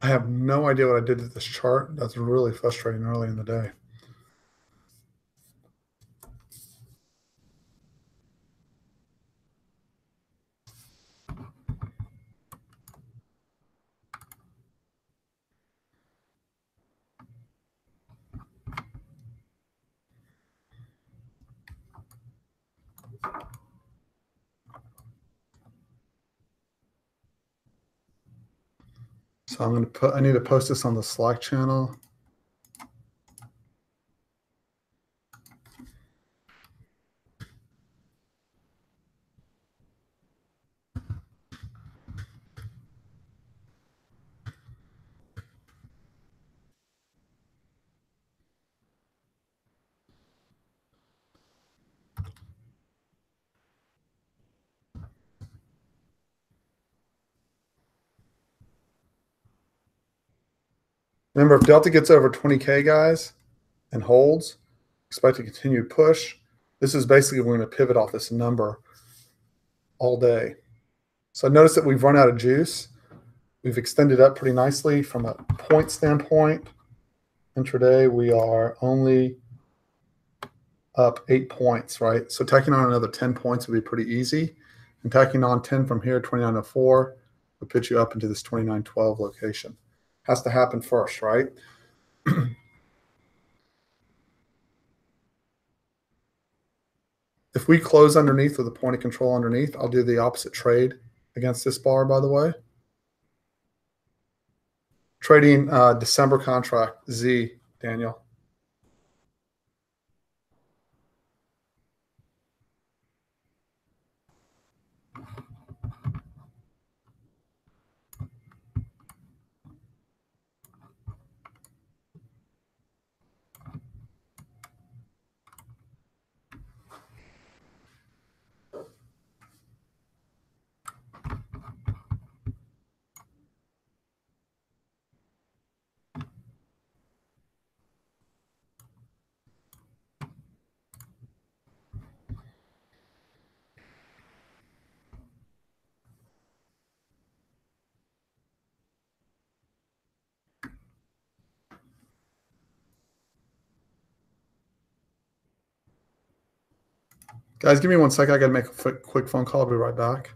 I have no idea what I did to this chart. That's really frustrating early in the day. So I need to post this on the Slack channel. Remember, if Delta gets over 20K, guys, and holds, expect a continued push. This is basically we're going to pivot off this number all day. So notice that we've run out of juice. We've extended up pretty nicely from a point standpoint. Intraday, we are only up 8 points, right? So tacking on another 10 points would be pretty easy. And tacking on 10 from here, 2904, would put you up into this 2912 location. Has to happen first, right? If we close underneath with a point of control underneath, I'll do the opposite trade against this bar, by the way. Trading December contract, Z, Daniel. Guys, give me 1 second. I got to make a quick phone call. I'll be right back.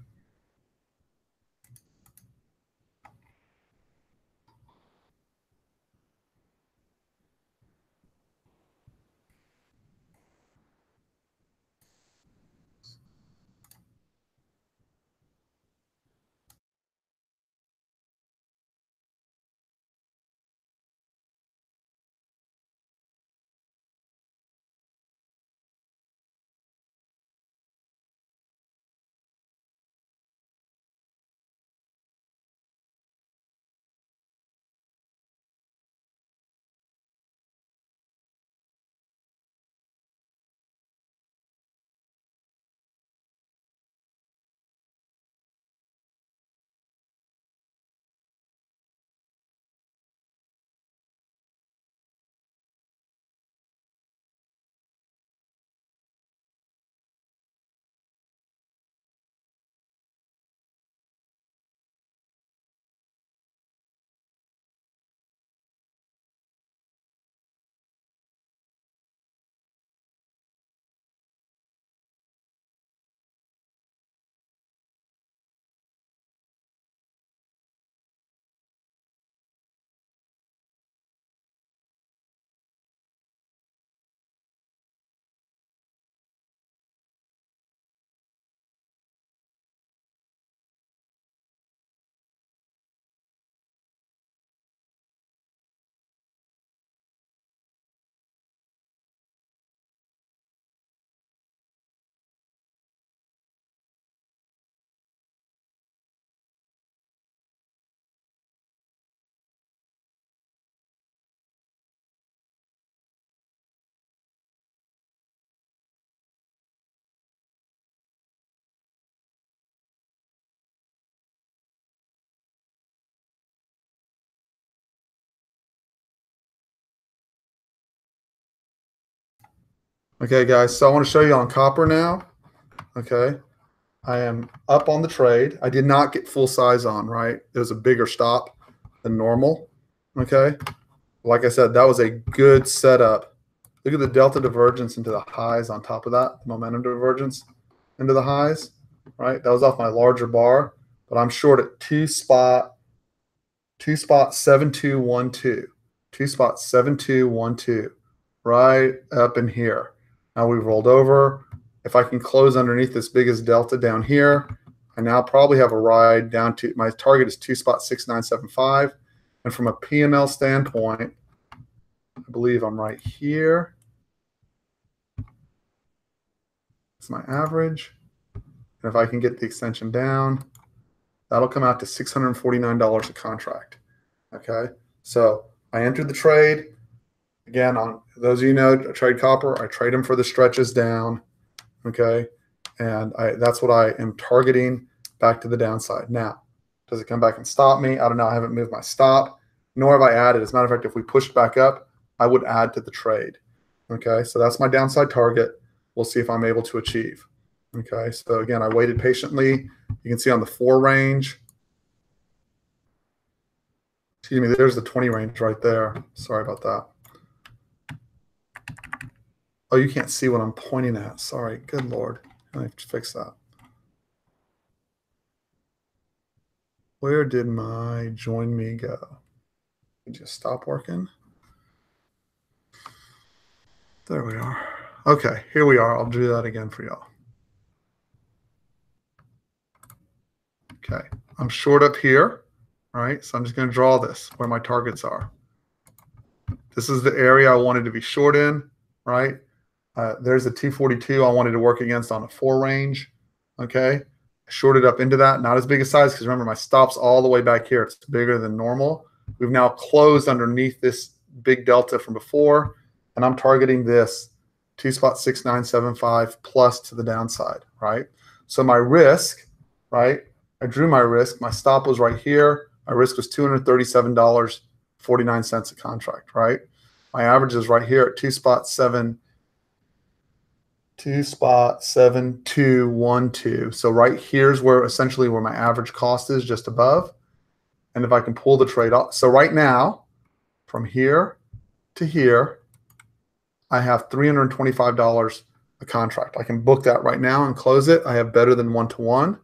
Okay, guys, so I want to show you on copper now. Okay, I am up on the trade. I did not get full size on, right? It was a bigger stop than normal. Okay, like I said, that was a good setup. Look at the delta divergence into the highs on top of that, momentum divergence into the highs, right? That was off my larger bar, but I'm short at two spot 7212, 7212, right up in here. Now we've rolled over. If I can close underneath this biggest delta down here, I now probably have a ride down to my target is 6975. And from a P&L standpoint, I believe I'm right here. It's my average. And if I can get the extension down, that'll come out to $649 a contract. Okay, so I entered the trade. Again, on those of you know, I trade copper. I trade them for the stretches down. Okay, and that's what I am targeting back to the downside. Now, does it come back and stop me? I don't know. I haven't moved my stop, nor have I added. As a matter of fact, if we pushed back up, I would add to the trade. Okay, so that's my downside target. We'll see if I'm able to achieve. Okay, so again, I waited patiently. You can see on the 4 range. Excuse me, there's the 20 range right there. Sorry about that. Oh, you can't see what I'm pointing at. Sorry. Good Lord. I have to fix that. Where did my join me go? Did you stop working? There we are. Okay, here we are. I'll do that again for y'all. Okay, I'm short up here. All right, so I'm just going to draw this where my targets are. This is the area I wanted to be short in, right? There's the 242 I wanted to work against on a 4 range. Okay, I shorted up into that. Not as big a size because remember my stop's all the way back here. It's bigger than normal. We've now closed underneath this big delta from before, and I'm targeting this 2.6975 plus to the downside, right? So my risk, right? I drew my risk. My stop was right here. My risk was $237.49 a contract, right? My average is right here at 2.7212. So right here's where essentially where my average cost is, just above. And if I can pull the trade off. So right now, from here to here, I have $325 a contract. I can book that right now and close it. I have better than 1-to-1,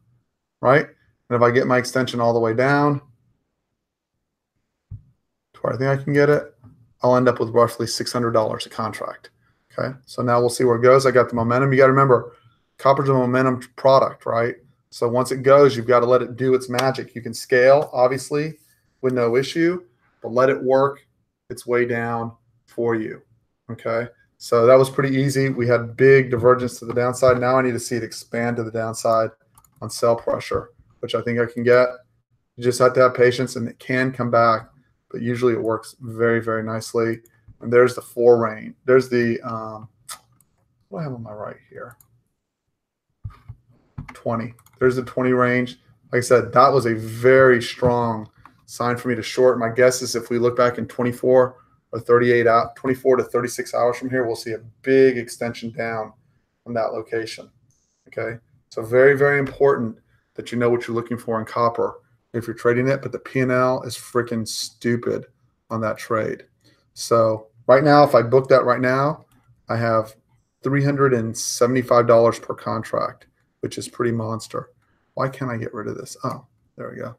right? And if I get my extension all the way down to where I think I can get it, I'll end up with roughly $600 a contract. Okay, so now we'll see where it goes. I got the momentum. You got to remember, copper's a momentum product, right? So once it goes, you've got to let it do its magic. You can scale, obviously, with no issue, but let it work its way down for you. Okay, so that was pretty easy. We had big divergence to the downside. Now I need to see it expand to the downside on sell pressure, which I think I can get. You just have to have patience, and it can come back, but usually it works very, very nicely. And there's the 4 range. There's the, what do I have on my right here? 20. There's the 20 range. Like I said, that was a very strong sign for me to short. My guess is if we look back in 24 or 38 out, 24 to 36 hours from here, we'll see a big extension down from that location. Okay. So very, very important that you know what you're looking for in copper if you're trading it, but the P&L is freaking stupid on that trade. So right now, if I book that right now, I have $375 per contract, which is pretty monster. Why can't I get rid of this? Oh, there we go.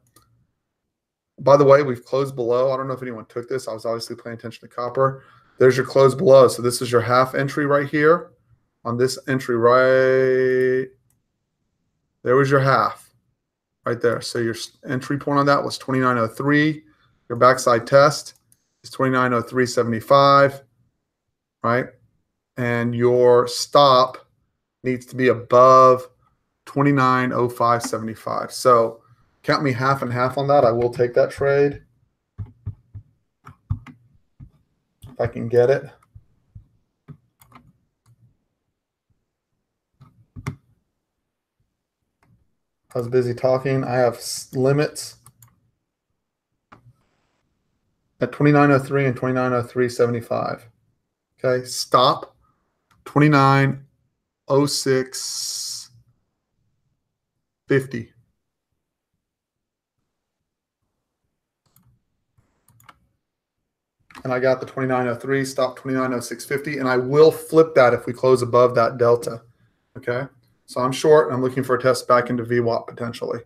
By the way, we've closed below. I don't know if anyone took this. I was obviously paying attention to copper. There's your close below. So this is your half entry right here. On this entry right, there was your half right there. So your entry point on that was 2903. Your backside test is 2903.75, right? And your stop needs to be above 2905.75. So count me half and half on that. I will take that trade if I can get it. I was busy talking. I have limits at 2903 and 2903.75. Okay, stop 29.0650. And I got the 29.03, stop 29.0650, and I will flip that if we close above that delta. Okay, so I'm short, and I'm looking for a test back into VWAP potentially.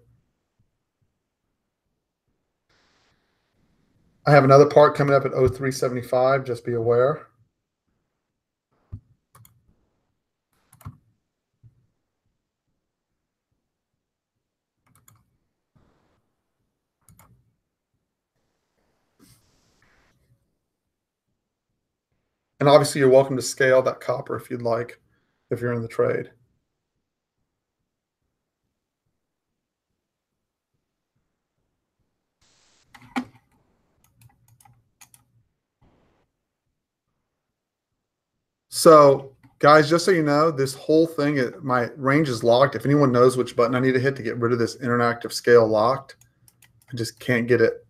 I have another part coming up at 0375, just be aware. And obviously, you're welcome to scale that copper if you'd like, if you're in the trade. So, guys, just so you know, this whole thing, my range is locked. If anyone knows which button I need to hit to get rid of this interactive scale locked, I just can't get it.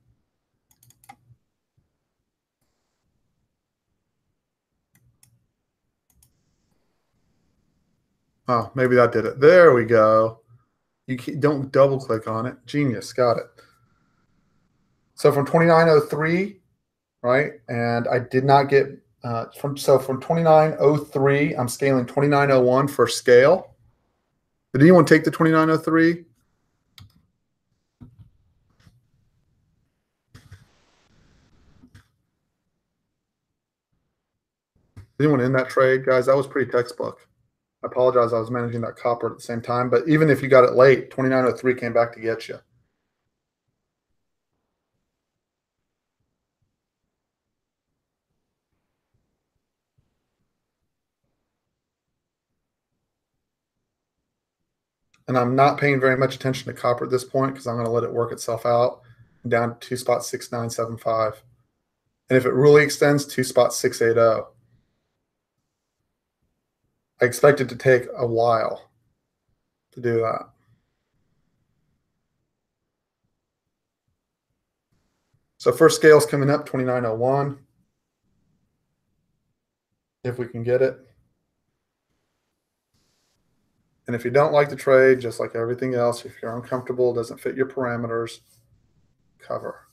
Oh, maybe that did it. There we go. You don't double click on it. Genius. Got it. So from 2903, right? And I did not get from 2903, I'm scaling 2901 for scale. Did anyone take the 2903? Anyone in that trade, guys? That was pretty textbook. I apologize. I was managing that copper at the same time. But even if you got it late, 2903 came back to get you. And I'm not paying very much attention to copper at this point because I'm going to let it work itself out down to 2.6975. And if it really extends, 2.680. I expect it to take a while to do that. So first scale's coming up, 2901. If we can get it. And if you don't like the trade, just like everything else, if you're uncomfortable, doesn't fit your parameters, cover.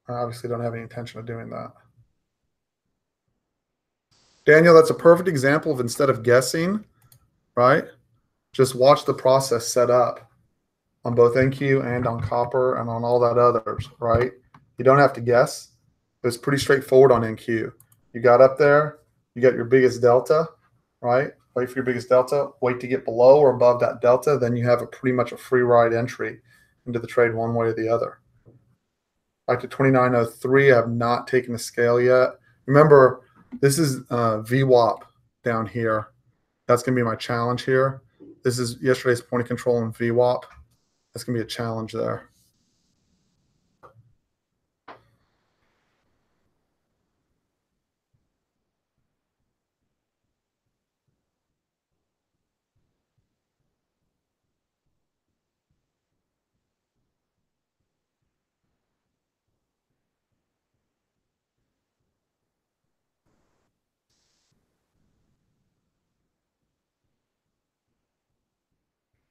I obviously don't have any intention of doing that. Daniel, that's a perfect example of instead of guessing, right? Just watch the process set up on both NQ and on copper and on all that others, right? You don't have to guess. It was pretty straightforward on NQ. You got up there, you got your biggest delta, right? Wait for your biggest delta, wait to get below or above that delta, then you have a pretty much a free ride entry into the trade one way or the other. Back to 2903, I have not taken the scale yet. Remember, this is VWAP down here. That's going to be my challenge here. This is yesterday's point of control in VWAP. That's going to be a challenge there.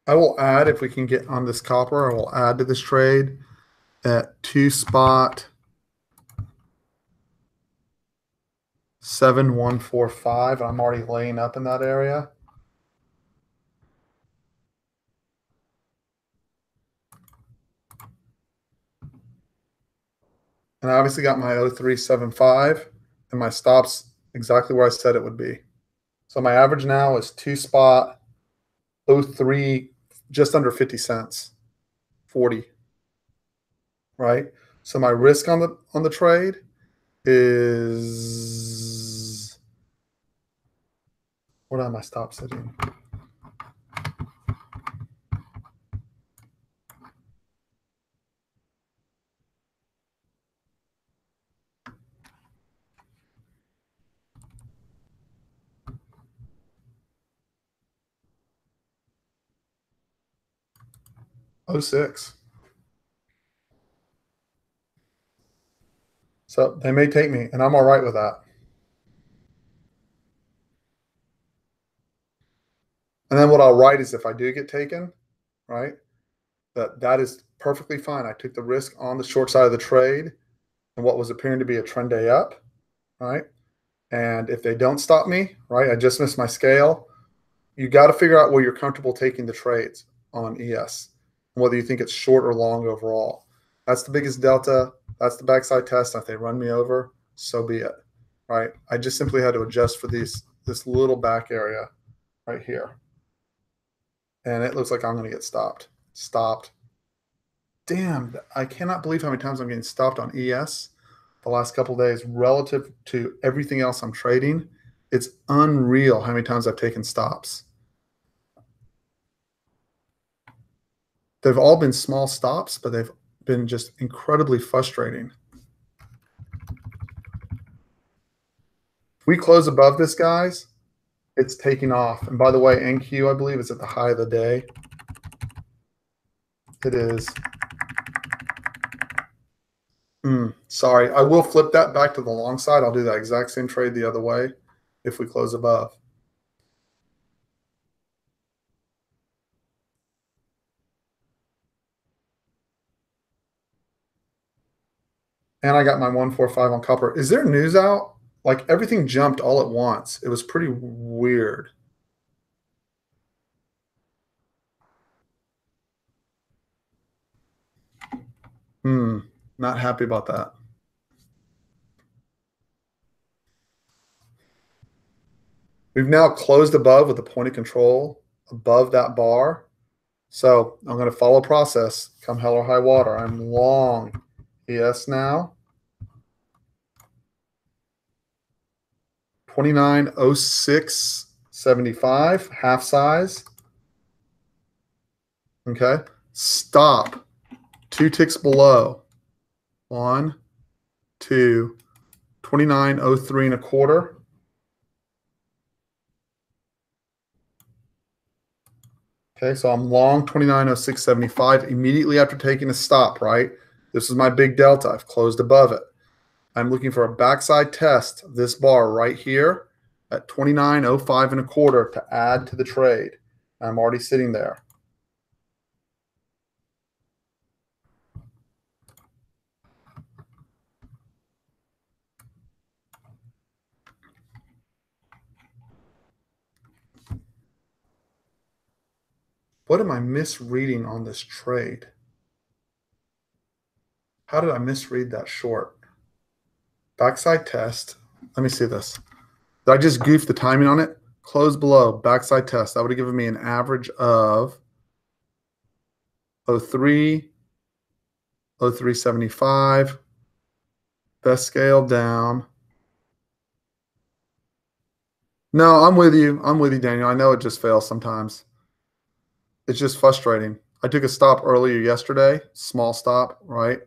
I will add, if we can get on this copper, I will add to this trade at 2.7145. I'm already laying up in that area. And I obviously got my 0375 and my stops exactly where I said it would be. So my average now is 2.03, just under 50 cents, 40. Right? So my risk on the trade is, what are my stops sitting? Oh 06. So they may take me, and I'm all right with that. And then what I'll write is if I do get taken, right, that is perfectly fine. I took the risk on the short side of the trade and what was appearing to be a trend day up, right? And if they don't stop me, right, I just missed my scale. You got to figure out where you're comfortable taking the trades on ES, and whether you think it's short or long overall. That's the biggest delta. That's the backside test. If they run me over, so be it, right? I just simply had to adjust for this little back area right here, and it looks like I'm going to get stopped. Stopped. Damn, I cannot believe how many times I'm getting stopped on ES the last couple days relative to everything else I'm trading. It's unreal how many times I've taken stops. They've all been small stops, but they've been just incredibly frustrating. If we close above this, guys, it's taking off. And by the way, NQ, I believe, is at the high of the day. It is. Sorry. I will flip that back to the long side. I'll do that exact same trade the other way if we close above. And I got my 145 on copper. Is there news out? Like everything jumped all at once. It was pretty weird. Not happy about that. We've now closed above with a point of control above that bar. So I'm going to follow process. Come hell or high water. I'm long ES now. 29.0675, half size. Okay. Stop. 2 ticks below. 1, 2, 29.03 and a quarter. Okay, so I'm long 29.0675 immediately after taking a stop, right? This is my big delta. I've closed above it. I'm looking for a backside test of this bar right here at 29.05 and a quarter to add to the trade. I'm already sitting there. What am I misreading on this trade? How did I misread that short? Backside test. Let me see this. Did I just goof the timing on it? Close below, backside test. That would have given me an average of 03, 0375. Best scale down. No, I'm with you. I'm with you, Daniel. I know it just fails sometimes. It's just frustrating. I took a stop earlier yesterday, small stop, right?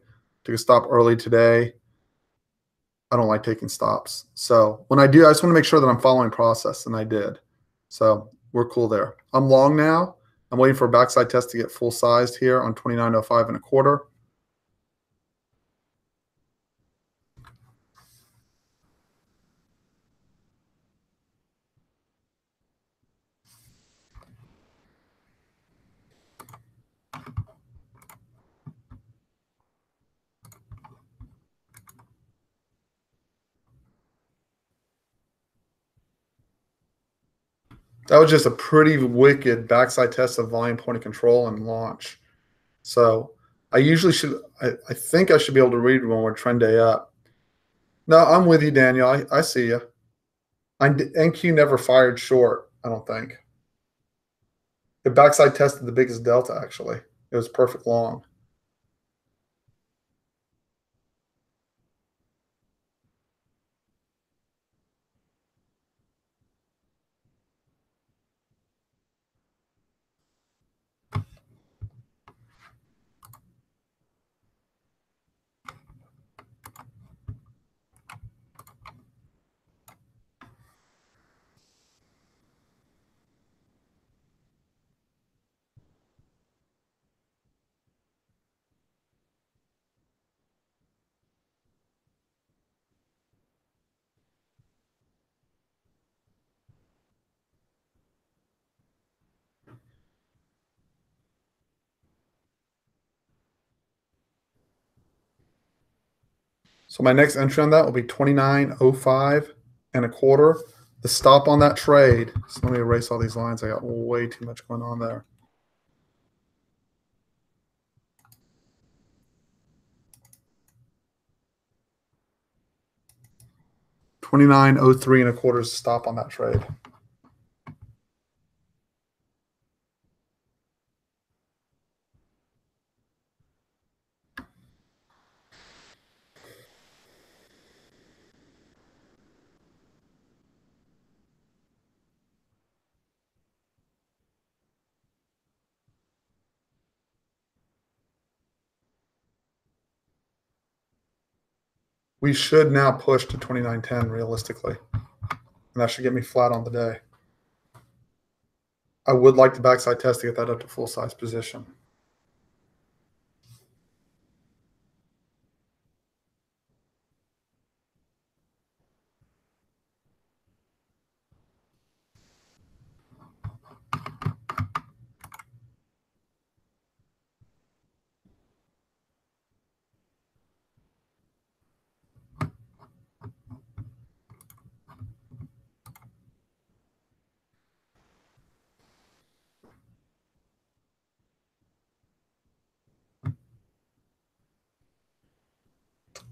Took a stop early today. I don't like taking stops. So when I do, I just want to make sure that I'm following process, and I did. So we're cool there. I'm long now. I'm waiting for a backside test to get full sized here on 29.05 and a quarter. That was just a pretty wicked backside test of volume point of control and launch. So I usually should, I think I should be able to read when we're trend day up. No, I'm with you, Daniel. I see you. NQ never fired short, I don't think. The backside tested the biggest delta, actually. It was perfect long. So my next entry on that will be 29.05 and a quarter. The stop on that trade. So let me erase all these lines. I got way too much going on there. $29.03 and a quarter is the stop on that trade. We should now push to 29.10 realistically. And that should get me flat on the day. I would like the backside test to get that up to full size position.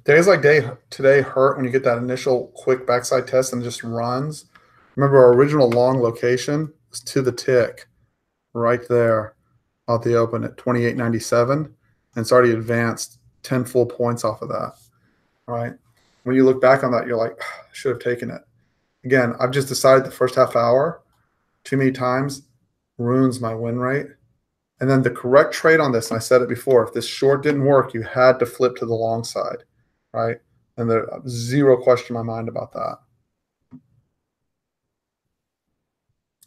Days like today hurt when you get that initial quick backside test and it just runs. Remember, our original long location was to the tick right there out the open at 28.97, and it's already advanced 10 full points off of that. Right? When you look back on that, you're like, I should have taken it. Again, I've just decided the first half hour too many times ruins my win rate. And then the correct trade on this, and I said it before, if this short didn't work, you had to flip to the long side, right? And there's zero question in my mind about that.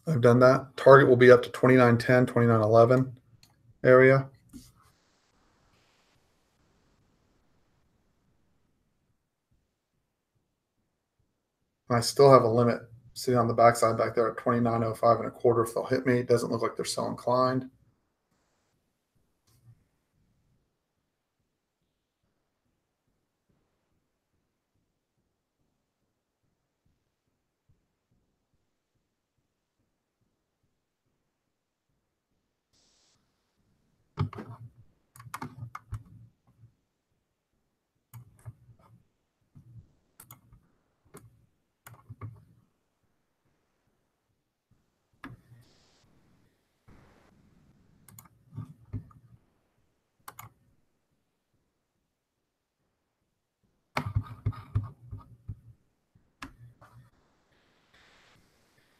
I've done that. Target will be up to 29.10, 29.11 area. And I still have a limit sitting on the backside back there at 29.05 and a quarter. If they'll hit me, it doesn't look like they're so inclined.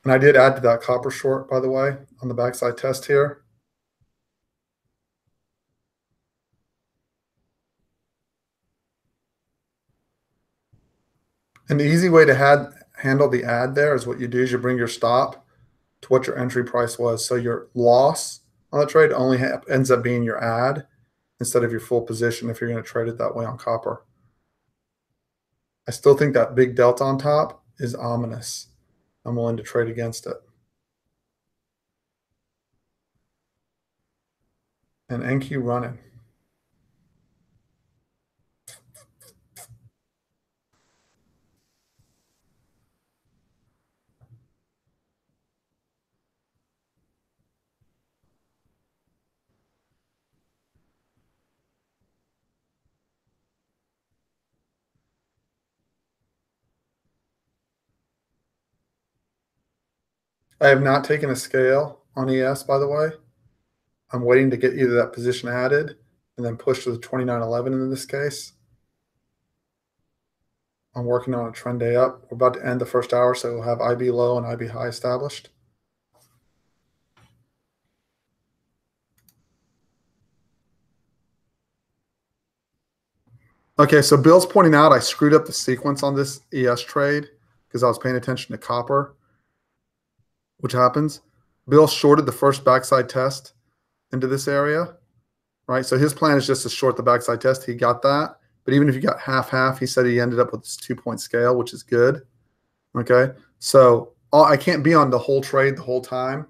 And I did add to that copper short, by the way, on the backside test here. And the easy way to handle the add there is what you do is you bring your stop to what your entry price was. So your loss on the trade only ends up being your add instead of your full position if you're going to trade it that way on copper. I still think that big delta on top is ominous. I'm willing to trade against it. And NQ running. I have not taken a scale on ES, by the way. I'm waiting to get either that position added and then push to the 29.11 in this case. I'm working on a trend day up. We're about to end the first hour, so we'll have IB low and IB high established. Okay, so Bill's pointing out I screwed up the sequence on this ES trade because I was paying attention to copper, which happens. Bill shorted the first backside test into this area, right? So his plan is just to short the backside test. He got that. But even if you got half-half, he said he ended up with this 2-point scale, which is good. Okay, so I can't be on the whole trade the whole time,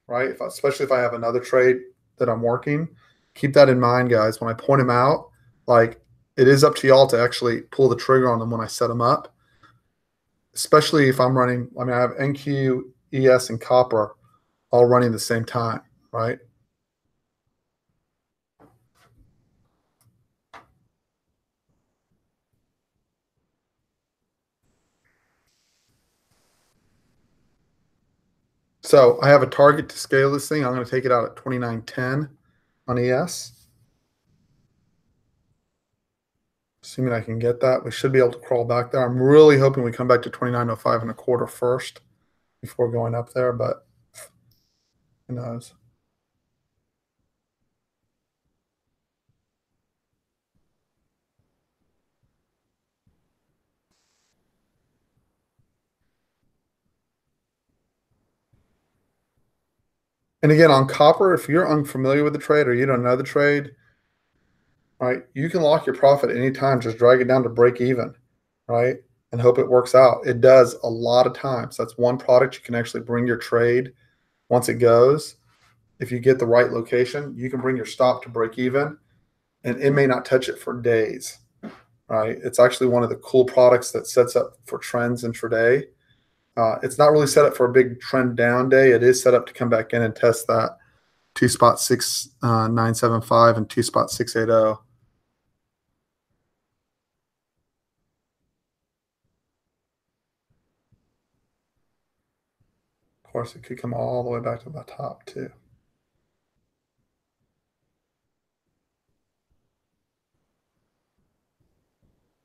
right? Especially if I have another trade that I'm working. Keep that in mind, guys. When I point him out, like it is up to y'all to actually pull the trigger on them when I set them up, especially if I'm running. I mean, I have NQ, ES, and copper all running at the same time, right? So I have a target to scale this thing. I'm going to take it out at 29.10 on ES. Assuming I can get that, we should be able to crawl back there. I'm really hoping we come back to 29.05 and a quarter first before going up there, but who knows? And again, on copper, if you're unfamiliar with the trade or you don't know the trade, right, you can lock your profit anytime. Just drag it down to break even, right, and hope it works out. It does a lot of times. That's one product you can actually bring your trade once it goes. If you get the right location, you can bring your stop to break even, and it may not touch it for days, right? It's actually one of the cool products that sets up for trends intraday. It's not really set up for a big trend down day. It is set up to come back in and test that 2.6975 and 2.680. Of course, it could come all the way back to the top too.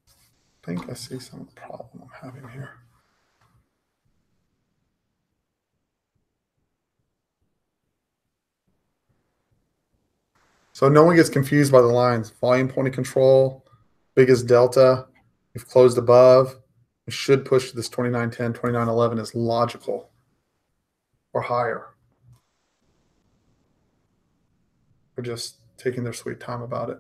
I think I see some of the problem I'm having here. So no one gets confused by the lines. Volume point of control, biggest delta. We've closed above. We should push this 29.10, 29.11 is logical or higher. They're just taking their sweet time about it.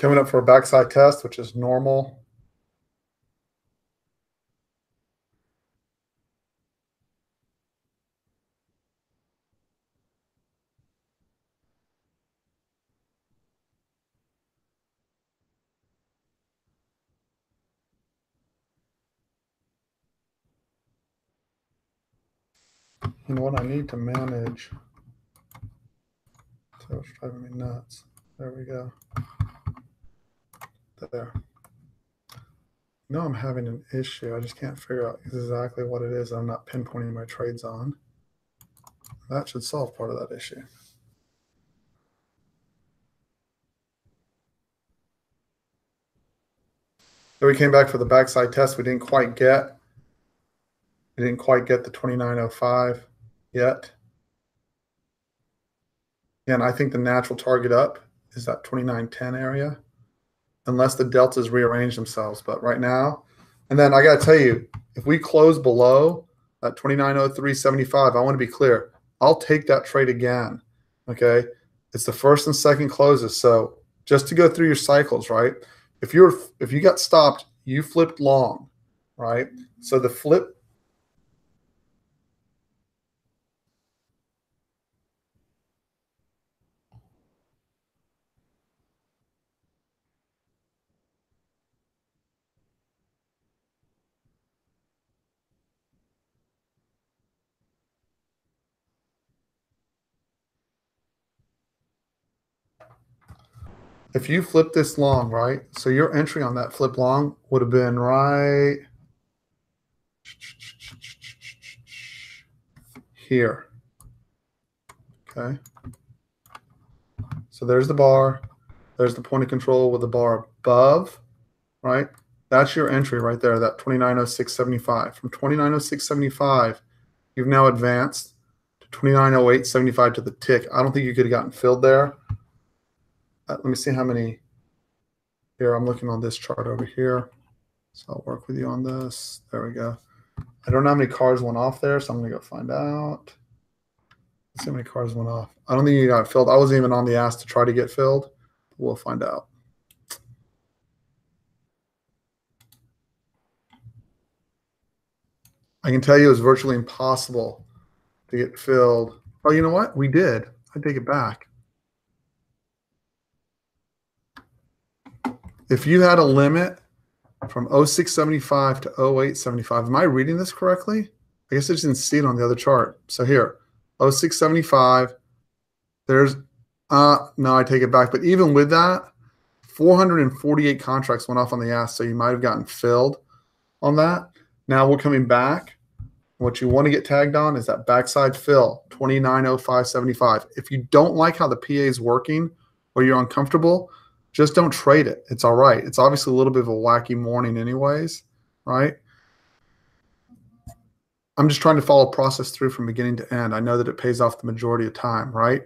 Coming up for a backside test, which is normal. You know what? I need to manage. So it's driving me nuts. There we go. There. No, I'm having an issue. I just can't figure out exactly what it is I'm not pinpointing my trades on. That should solve part of that issue. So we came back for the backside test. We didn't quite get the 2905 yet. And I think the natural target up is that 2910 area, unless the deltas rearrange themselves. But right now, and then I got to tell you, if we close below that 2903.75, I want to be clear. I'll take that trade again. Okay, it's the first and second closes. So just to go through your cycles, right? If you got stopped, you flipped long, right? So the flip. If you flip this long, right? So your entry on that flip long would have been right here. Okay. So there's the bar. There's the point of control with the bar above, right? That's your entry right there, that 2906.75. From 2906.75, you've now advanced to 2908.75 to the tick. I don't think you could have gotten filled there. Let me see how many. Here, I'm looking on this chart over here. So I'll work with you on this. There we go. I don't know how many cars went off there, so I'm going to go find out. Let's see how many cars went off. I don't think you got filled. I wasn't even on the ask to try to get filled. We'll find out. I can tell you it was virtually impossible to get filled. Oh, you know what? We did. I take it back. If you had a limit from 0675 to 0875, am I reading this correctly? I guess I just didn't see it on the other chart. So here, 0675, there's, no, I take it back. But even with that, 448 contracts went off on the ask, so you might have gotten filled on that. Now we're coming back. What you want to get tagged on is that backside fill, 2905.75. If you don't like how the PA is working or you're uncomfortable, just don't trade it. It's all right. It's obviously a little bit of a wacky morning anyways, right? I'm just trying to follow a process through from beginning to end. I know that it pays off the majority of time, right?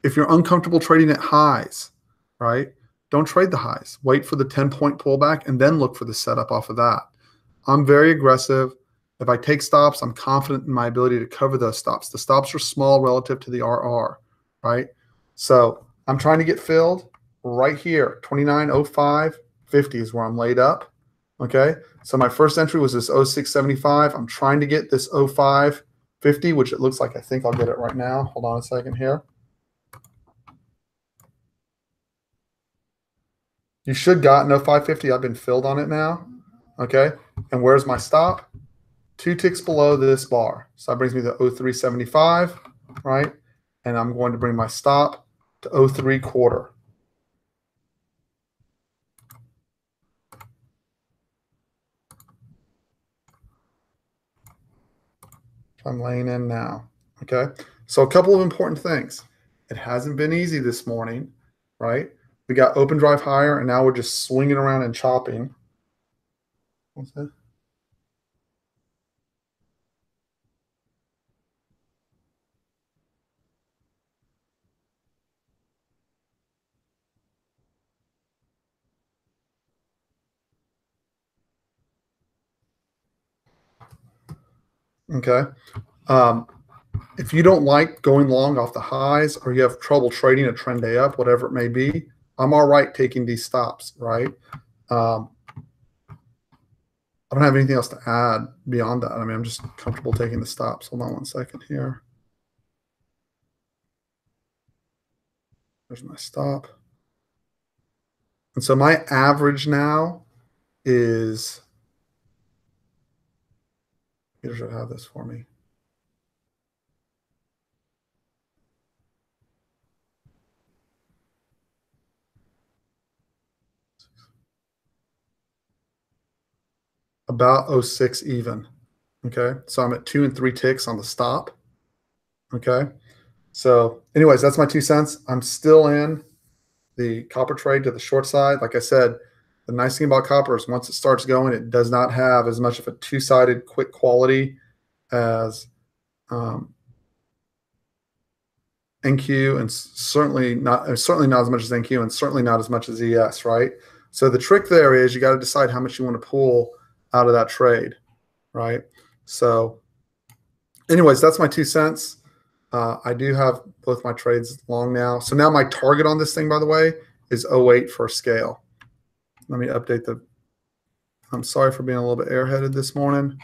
If you're uncomfortable trading at highs, right, don't trade the highs. Wait for the 10-point pullback and then look for the setup off of that. I'm very aggressive. If I take stops, I'm confident in my ability to cover those stops. The stops are small relative to the RR, right? So I'm trying to get filled right here. 2905.50 is where I'm laid up, okay? So my first entry was this 0675. I'm trying to get this 05.50, which it looks like I think I'll get it right now. Hold on a second here. You should got no 550. I've been filled on it now. Okay. And where's my stop? 2 ticks below this bar. So that brings me to 0375, right? And I'm going to bring my stop to 03 quarter. I'm laying in now. Okay. So a couple of important things. It hasn't been easy this morning, right? We got open drive higher, and now we're just swinging around and chopping. What's that? Okay. If you don't like going long off the highs or you have trouble trading a trend day up, whatever it may be, I'm all right taking these stops, right? I don't have anything else to add beyond that. I mean, I'm just comfortable taking the stops. Hold on one second here. There's my stop. And so my average now is, Peter should have this for me. About 06 even. Okay. So I'm at 2 and 3 ticks on the stop. Okay. So anyways, that's my 2 cents. I'm still in the copper trade to the short side. Like I said, the nice thing about copper is once it starts going, it does not have as much of a two-sided quick quality as NQ, and certainly not as much as NQ, and certainly not as much as ES, right? So the trick there is you got to decide how much you want to pull out of that trade, right? So anyways, that's my 2 cents. I do have both my trades long now. So now my target on this thing, by the way, is 08 for a scale. Let me update the, I'm sorry for being a little bit airheaded this morning.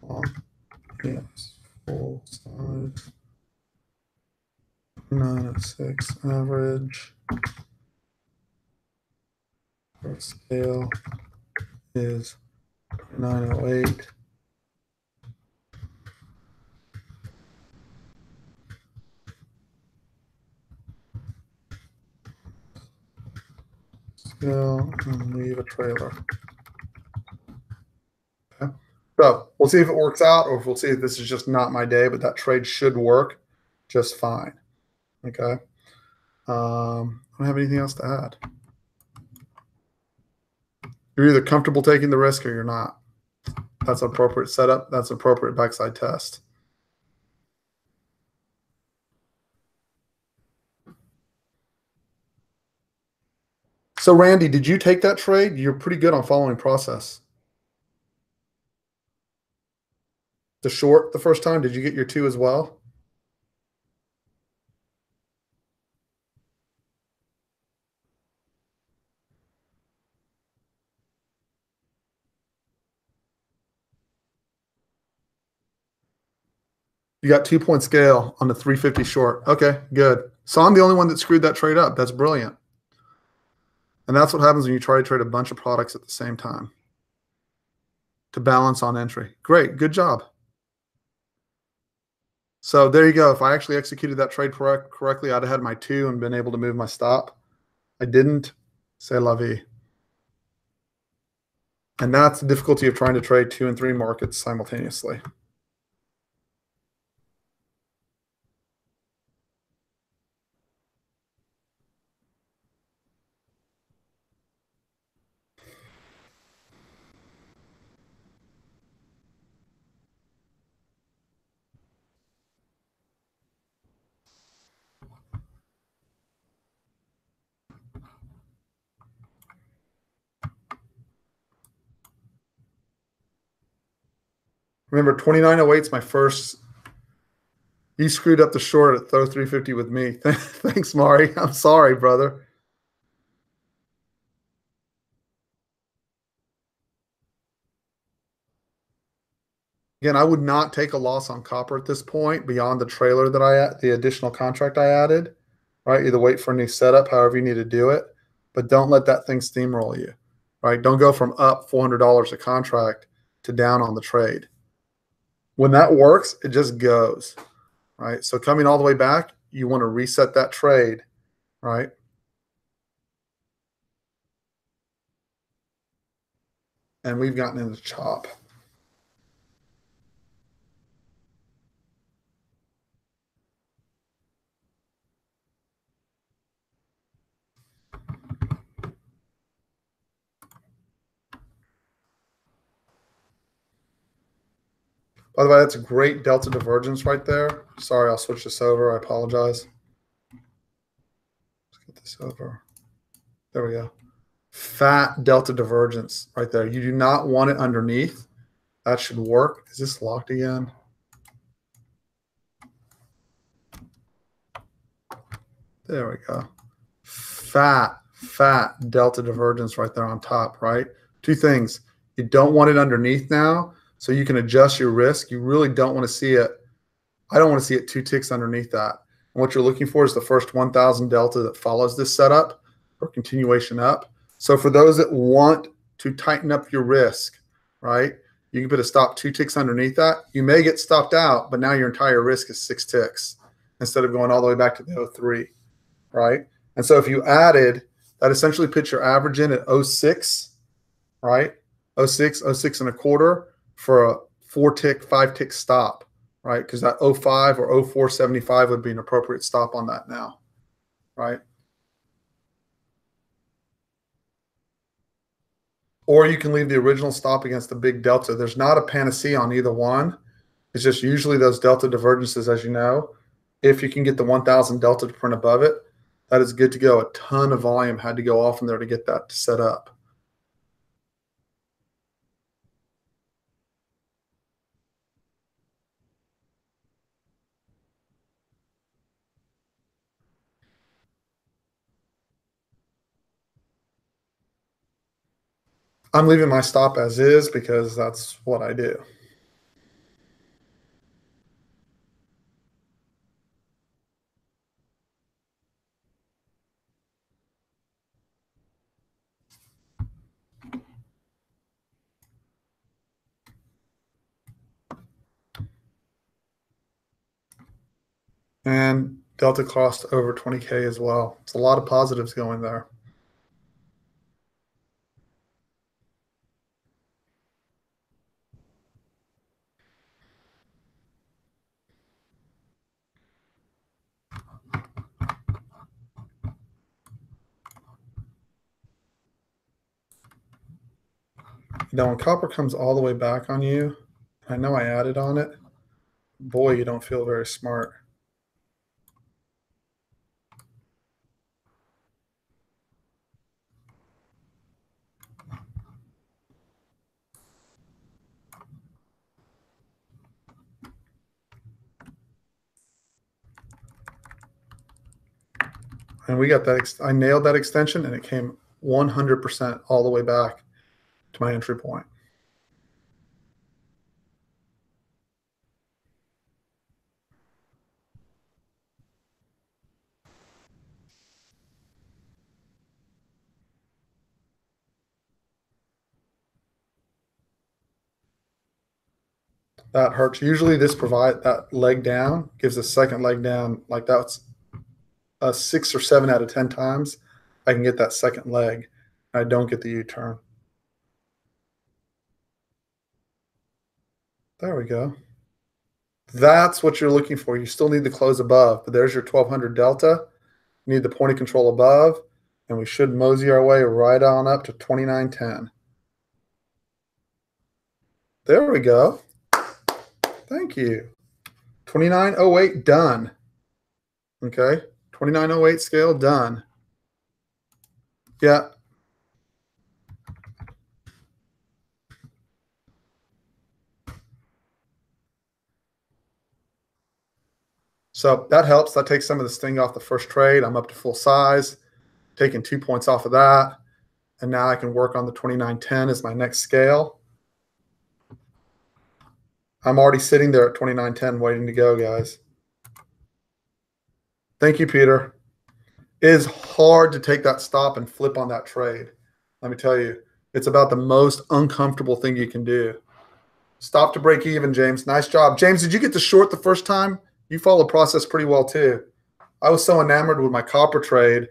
Okay. Yes, full size. 906 average. For scale is 908. Scale and leave a trailer. Okay. So we'll see if it works out, or if we'll see if this is just not my day, but that trade should work just fine. Okay. I don't have anything else to add. You're either comfortable taking the risk or you're not. That's an appropriate setup. That's an appropriate backside test. So Randy, did you take that trade? You're pretty good on following process. The short the first time, did you get your 2 as well? You got 2-point scale on the 350 short. Okay, good. So I'm the only one that screwed that trade up. That's brilliant. And that's what happens when you try to trade a bunch of products at the same time to balance on entry. Great, good job. So there you go. If I actually executed that trade correctly, I'd have had my 2 and been able to move my stop. I didn't. C'est la vie. And that's the difficulty of trying to trade 2 and 3 markets simultaneously. Remember, 2908 is my first. You screwed up the short at throw 350 with me. Thanks, Mari. I'm sorry, brother. Again, I would not take a loss on copper at this point beyond the trailer that the additional contract I added, right? Either wait for a new setup, however you need to do it, but don't let that thing steamroll you, right? Don't go from up $400 a contract to down on the trade. When that works, it just goes, right? So coming all the way back, you want to reset that trade, right? And we've gotten into chop. By the way, that's a great delta divergence right there. Sorry, I'll switch this over. I apologize. Let's get this over. There we go. Fat delta divergence right there. You do not want it underneath. That should work. Is this locked again? There we go. Fat delta divergence right there on top, right? Two things. You don't want it underneath now, so you can adjust your risk. You really don't want to see it. I don't want to see it 2 ticks underneath that. And what you're looking for is the first 1,000 delta that follows this setup or continuation up. So for those that want to tighten up your risk, right, you can put a stop 2 ticks underneath that. You may get stopped out, but now your entire risk is 6 ticks instead of going all the way back to the 03, right? And so if you added, that essentially puts your average in at 06, right? 06, 06 and a quarter for a 4 tick, 5 tick stop, right? Because that 05 or 04.75 would be an appropriate stop on that now, right? Or you can leave the original stop against the big delta. There's not a panacea on either one. It's just usually those delta divergences, as you know. If you can get the 1,000 delta to print above it, that is good to go. A ton of volume had to go off in there to get that set up. I'm leaving my stop as is because that's what I do. And delta cost over 20K as well. It's a lot of positives going there. Now, when copper comes all the way back on you, I know I added on it, boy, you don't feel very smart. And we got that. I nailed that extension, and it came 100% all the way back to my entry point. That hurts. Usually, that leg down gives a second leg down. Like that's a 6 or 7 out of 10 times. I can get that second leg. I don't get the U-turn. There we go. That's what you're looking for. You still need the close above, but there's your 1200 delta. You need the point of control above, and we should mosey our way right on up to 2910. There we go. Thank you. 2908 done. Okay. 2908 scale done. Yeah. So that helps. That takes some of the sting off the first trade. I'm up to full size, taking 2 points off of that. And now I can work on the 2910 as my next scale. I'm already sitting there at 2910 waiting to go, guys. Thank you, Peter. It is hard to take that stop and flip on that trade. Let me tell you, it's about the most uncomfortable thing you can do. Stop to break even, James. Nice job. James, did you get the short the first time? You follow the process pretty well too. I was so enamored with my copper trade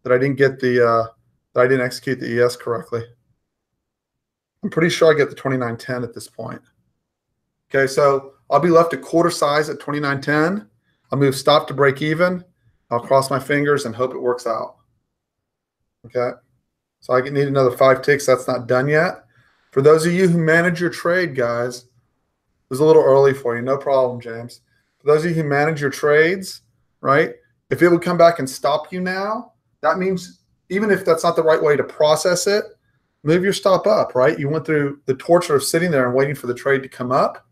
that I didn't get that I didn't execute the ES correctly. I'm pretty sure I get the 2910 at this point. Okay, so I'll be left a quarter size at 2910. I'll move stop to break even. I'll cross my fingers and hope it works out. Okay, so I need another 5 ticks. That's not done yet. For those of you who manage your trade, guys, it was a little early for you. No problem, James. For those of you who manage your trades, right, if it would come back and stop you now, that means even if that's not the right way to process it, move your stop up, right? You went through the torture of sitting there and waiting for the trade to come up,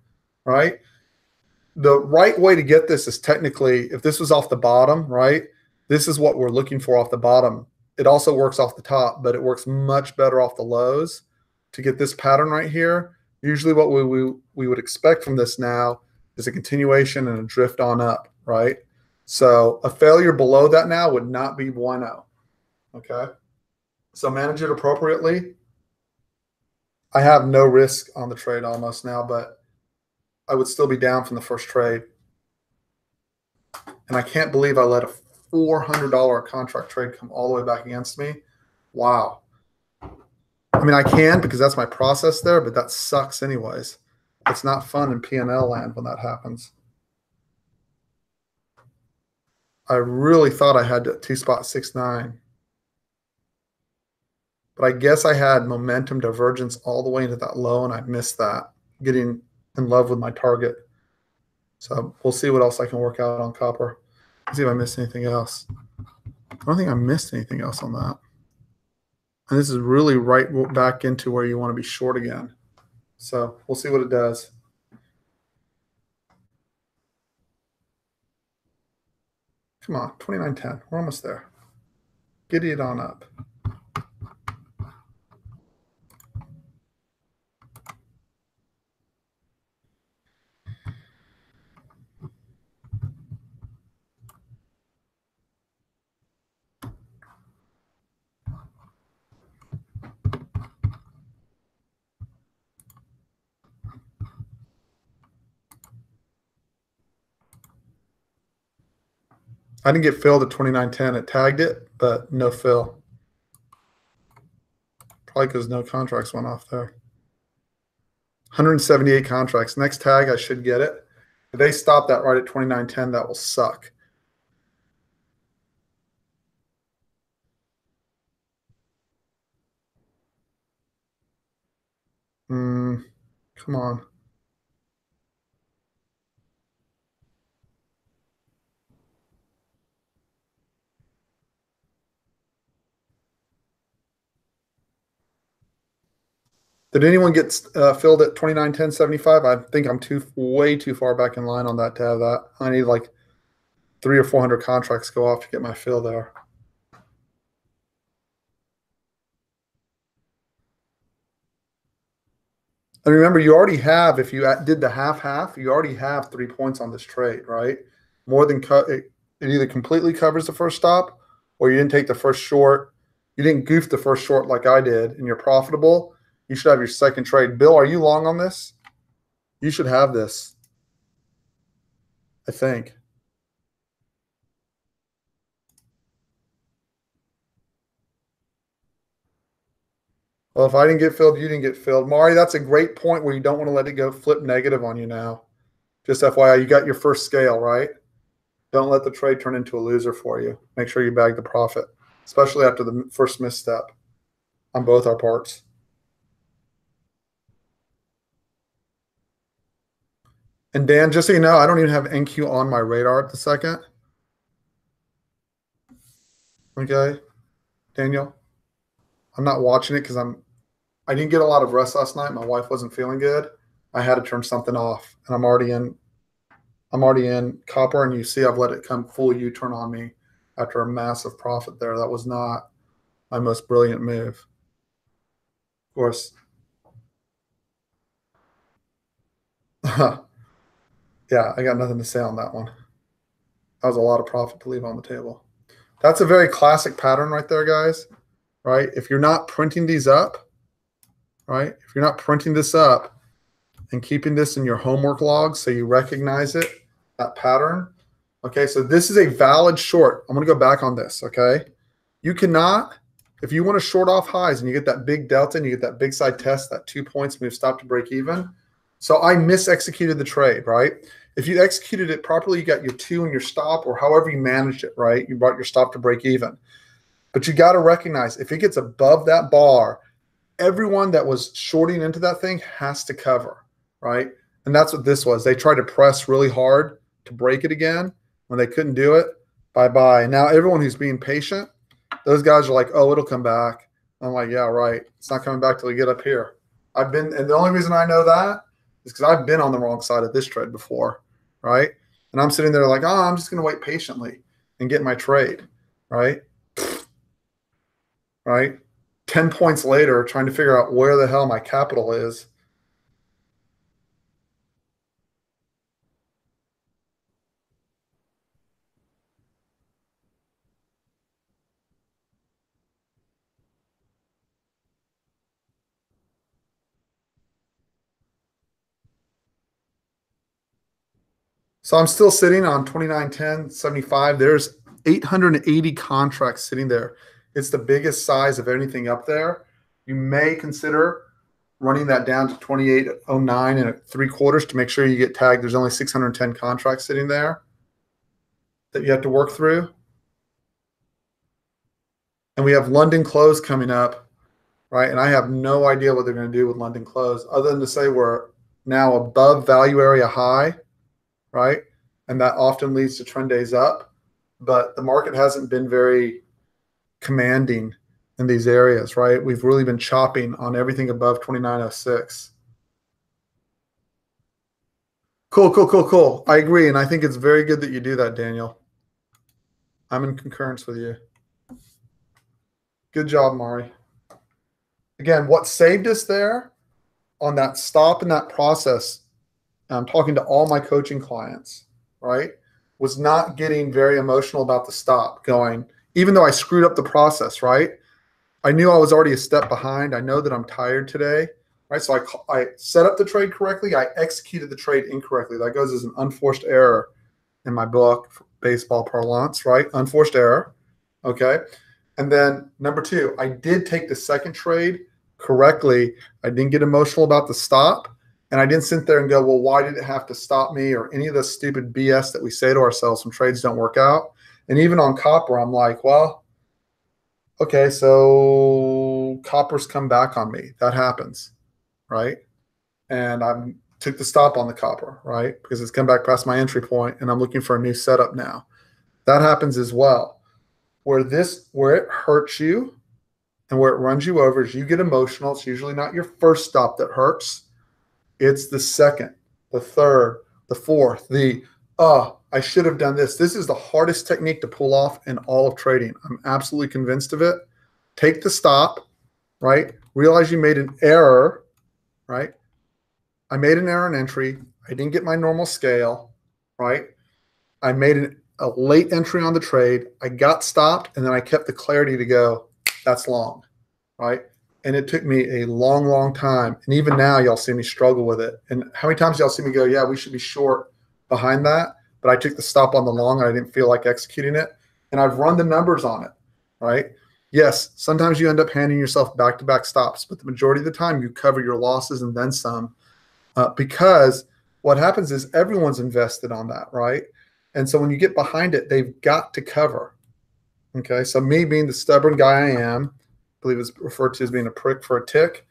right? The right way to get this is technically, if this was off the bottom, right, This is what we're looking for off the bottom. It also works off the top, but it works much better off the lows to get this pattern right here. Usually what we would expect from this now is a continuation and a drift on up, right? So a failure below that now would not be 1-0, okay? So manage it appropriately. I have no risk on the trade almost now, but I would still be down from the first trade. And I can't believe I let a $400 contract trade come all the way back against me. Wow. I mean, I can because that's my process there, but that sucks anyways. It's not fun in P&L land when that happens. I really thought I had 2.69. But I guess I had momentum divergence all the way into that low, and I missed that, getting in love with my target. So we'll see what else I can work out on copper. Let's see if I missed anything else. I don't think I missed anything else on that. And this is really right back into where you want to be short again. So we'll see what it does. Come on, 29.10. We're almost there. Giddy it on up. I didn't get filled at 29.10. It tagged it, but no fill. Probably because no contracts went off there. 178 contracts. Next tag, I should get it. If they stop that right at 29.10, that will suck. Come on. Did anyone get filled at 29.10.75? I think I'm way too far back in line on that to have that. I need like 300 or 400 contracts go off to get my fill there. And remember, you already have, if you did the half-half, you already have 3 points on this trade, right? More than it either completely covers the first stop or you didn't take the first short. You didn't goof the first short like I did and you're profitable. You should have your second trade. Bill, are you long on this? You should have this, I think. Well, if I didn't get filled, you didn't get filled. Mari, that's a great point where you don't want to let it go flip negative on you now. Just FYI, you got your first scale, right? Don't let the trade turn into a loser for you. Make sure you bag the profit, especially after the first misstep on both our parts. And Dan, just so you know, I don't even have NQ on my radar at the second. Okay, Daniel, I'm not watching it because I didn't get a lot of rest last night. My wife wasn't feeling good. I had to turn something off, and I'm already in copper, and you see I've let it come full U-turn on me after a massive profit there. That was not my most brilliant move. Of course. Yeah, I got nothing to say on that one. That was a lot of profit to leave on the table. That's a very classic pattern right there, guys, right? If you're not printing these up, right? If you're not printing this up and keeping this in your homework log so you recognize it, that pattern, okay? So this is a valid short. I'm going to go back on this, okay? You cannot, if you want to short off highs and you get that big delta and you get that big side test, that 2 points move stop to break even. So I mis-executed the trade, right? If you executed it properly, you got your 2 and your stop, or however you managed it, right? You brought your stop to break even. But you got to recognize if it gets above that bar, everyone that was shorting into that thing has to cover, right? And that's what this was. They tried to press really hard to break it again. When they couldn't do it, bye-bye. Now everyone who's being patient, those guys are like, oh, it'll come back. I'm like, yeah, right. It's not coming back till we get up here. And the only reason I know that is because I've been on the wrong side of this trade before, right? And I'm sitting there like, oh, I'm just going to wait patiently and get my trade. right? Right? 10 points later, trying to figure out where the hell my capital is. So I'm still sitting on 29.10.75. There's 880 contracts sitting there. It's the biggest size of anything up there. You may consider running that down to 28.09 and 3/4 to make sure you get tagged. There's only 610 contracts sitting there that you have to work through. And we have London close coming up, right? And I have no idea what they're going to do with London close other than to say we're now above value area high, right? And that often leads to trend days up. But the market hasn't been very commanding in these areas, right? We've really been chopping on everything above 29.06. Cool. I agree. And I think it's very good that you do that, Daniel. I'm in concurrence with you. Good job, Mari. Again, what saved us there on that stop in that process, I'm talking to all my coaching clients, right, was not getting very emotional about the stop going, even though I screwed up the process, right? I knew I was already a step behind. I know that I'm tired today, right? So I set up the trade correctly. I executed the trade incorrectly. That goes as an unforced error in my book, baseball parlance, right? Unforced error, okay? And then number two, I did take the second trade correctly. I didn't get emotional about the stop. And I didn't sit there and go, well, why did it have to stop me, or any of the stupid BS that we say to ourselves when trades don't work out. And even on copper, I'm like, well, okay, so copper's come back on me. That happens, right? And I took the stop on the copper, right? Because it's come back past my entry point and I'm looking for a new setup now. That happens as well. Where it hurts you and where it runs you over is you get emotional. It's usually not your first stop that hurts. It's the second, the third, the fourth, I should have done this. This is the hardest technique to pull off in all of trading. I'm absolutely convinced of it. Take the stop, right? Realize you made an error, right? I made an error in entry. I didn't get my normal scale, right? I made a late entry on the trade. I got stopped, and then I kept the clarity to go, that's long, right? And it took me a long, long time. And even now, y'all see me struggle with it. And how many times y'all see me go, yeah, we should be short behind that. But I took the stop on the long and I didn't feel like executing it. And I've run the numbers on it, right? Yes, sometimes you end up handing yourself back-to-back stops, but the majority of the time you cover your losses and then some, because what happens is everyone's invested on that, right? And so when you get behind it, they've got to cover. Okay, so me being the stubborn guy I am, I believe it's referred to as being a prick for a tick,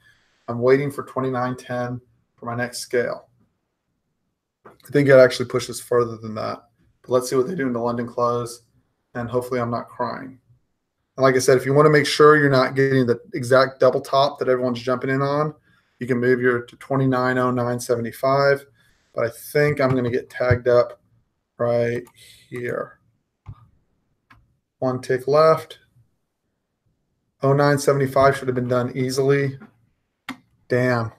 I'm waiting for 29.10 for my next scale. I think it actually pushes further than that. But let's see what they do in the London close, and hopefully I'm not crying. And like I said, if you want to make sure you're not getting the exact double top that everyone's jumping in on, you can move your to 29.0975. But I think I'm going to get tagged up right here. One tick left. 0975 should have been done easily. Damn,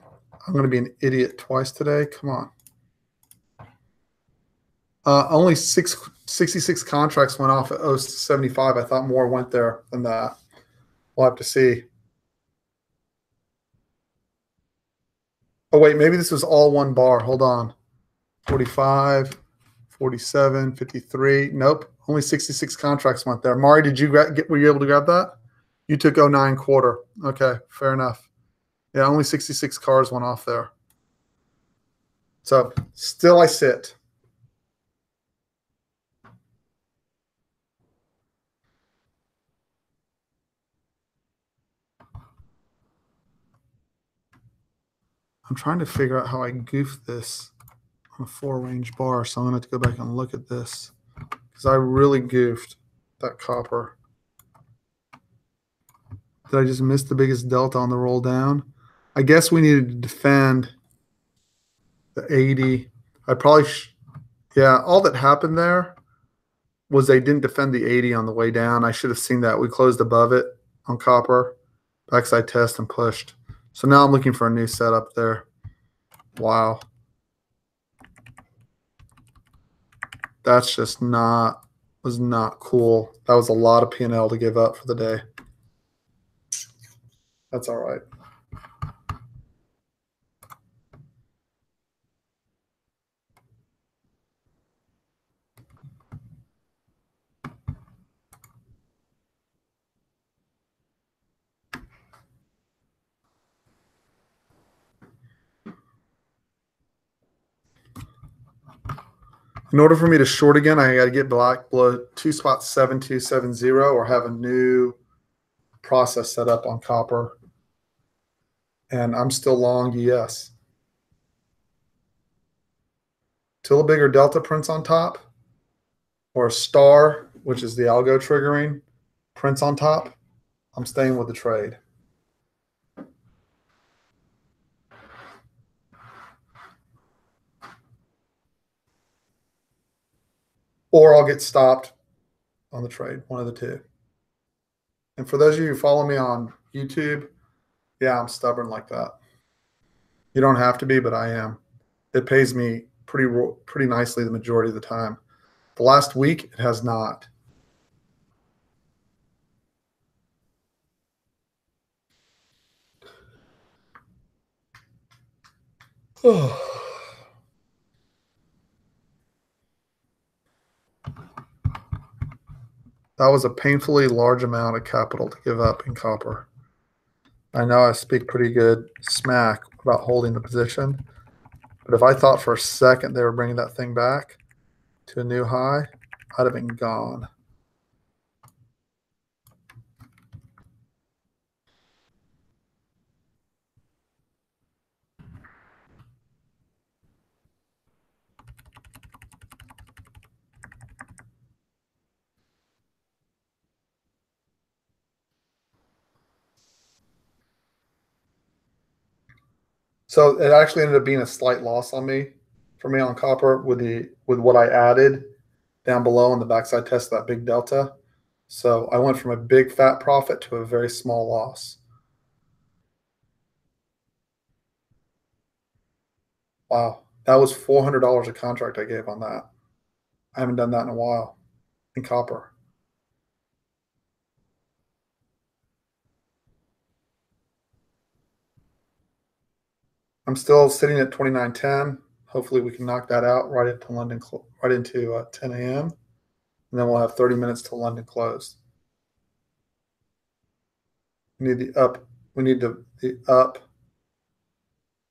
I'm going to be an idiot twice today. Come on. Only 66 contracts went off at 075. I thought more went there than that. We'll have to see. Oh, wait, maybe this was all one bar. Hold on. 45, 47, 53. Nope, only 66 contracts went there. Mari, did you were you able to grab that? You took 09.25. Okay, fair enough. Yeah, only 66 cars went off there. So still I sit. I'm trying to figure out how I goofed this on a 4-range bar, so I'm going to have to go back and look at this because I really goofed that copper. Did I just miss the biggest delta on the roll down? I guess we needed to defend the 80. I probably, yeah, all that happened there was they didn't defend the 80 on the way down. I should have seen that. We closed above it on copper, backside test and pushed. So now I'm looking for a new setup there. Wow. That's just was not cool. That was a lot of P&L to give up for the day. That's all right. In order for me to short again, I got to get black below 2.7270 or have a new process set up on copper. And I'm still long yes. Till a bigger delta prints on top, or a star, which is the algo triggering, prints on top, I'm staying with the trade. Or I'll get stopped on the trade, one of the two. And for those of you who follow me on YouTube, yeah, I'm stubborn like that. You don't have to be, but I am. It pays me pretty nicely the majority of the time. The last week, it has not. That was a painfully large amount of capital to give up in copper. I know I speak pretty good smack about holding the position, but if I thought for a second they were bringing that thing back to a new high, I'd have been gone. So it actually ended up being a slight loss on me for me on copper with what I added down below on the backside test of that big delta. So I went from a big fat profit to a very small loss. Wow. That was $400 a contract I gave on that. I haven't done that in a while in copper. I'm still sitting at 29.10. Hopefully we can knock that out right into London, right into 10 a.m. And then we'll have 30 minutes till London close. We need the up. We need the up.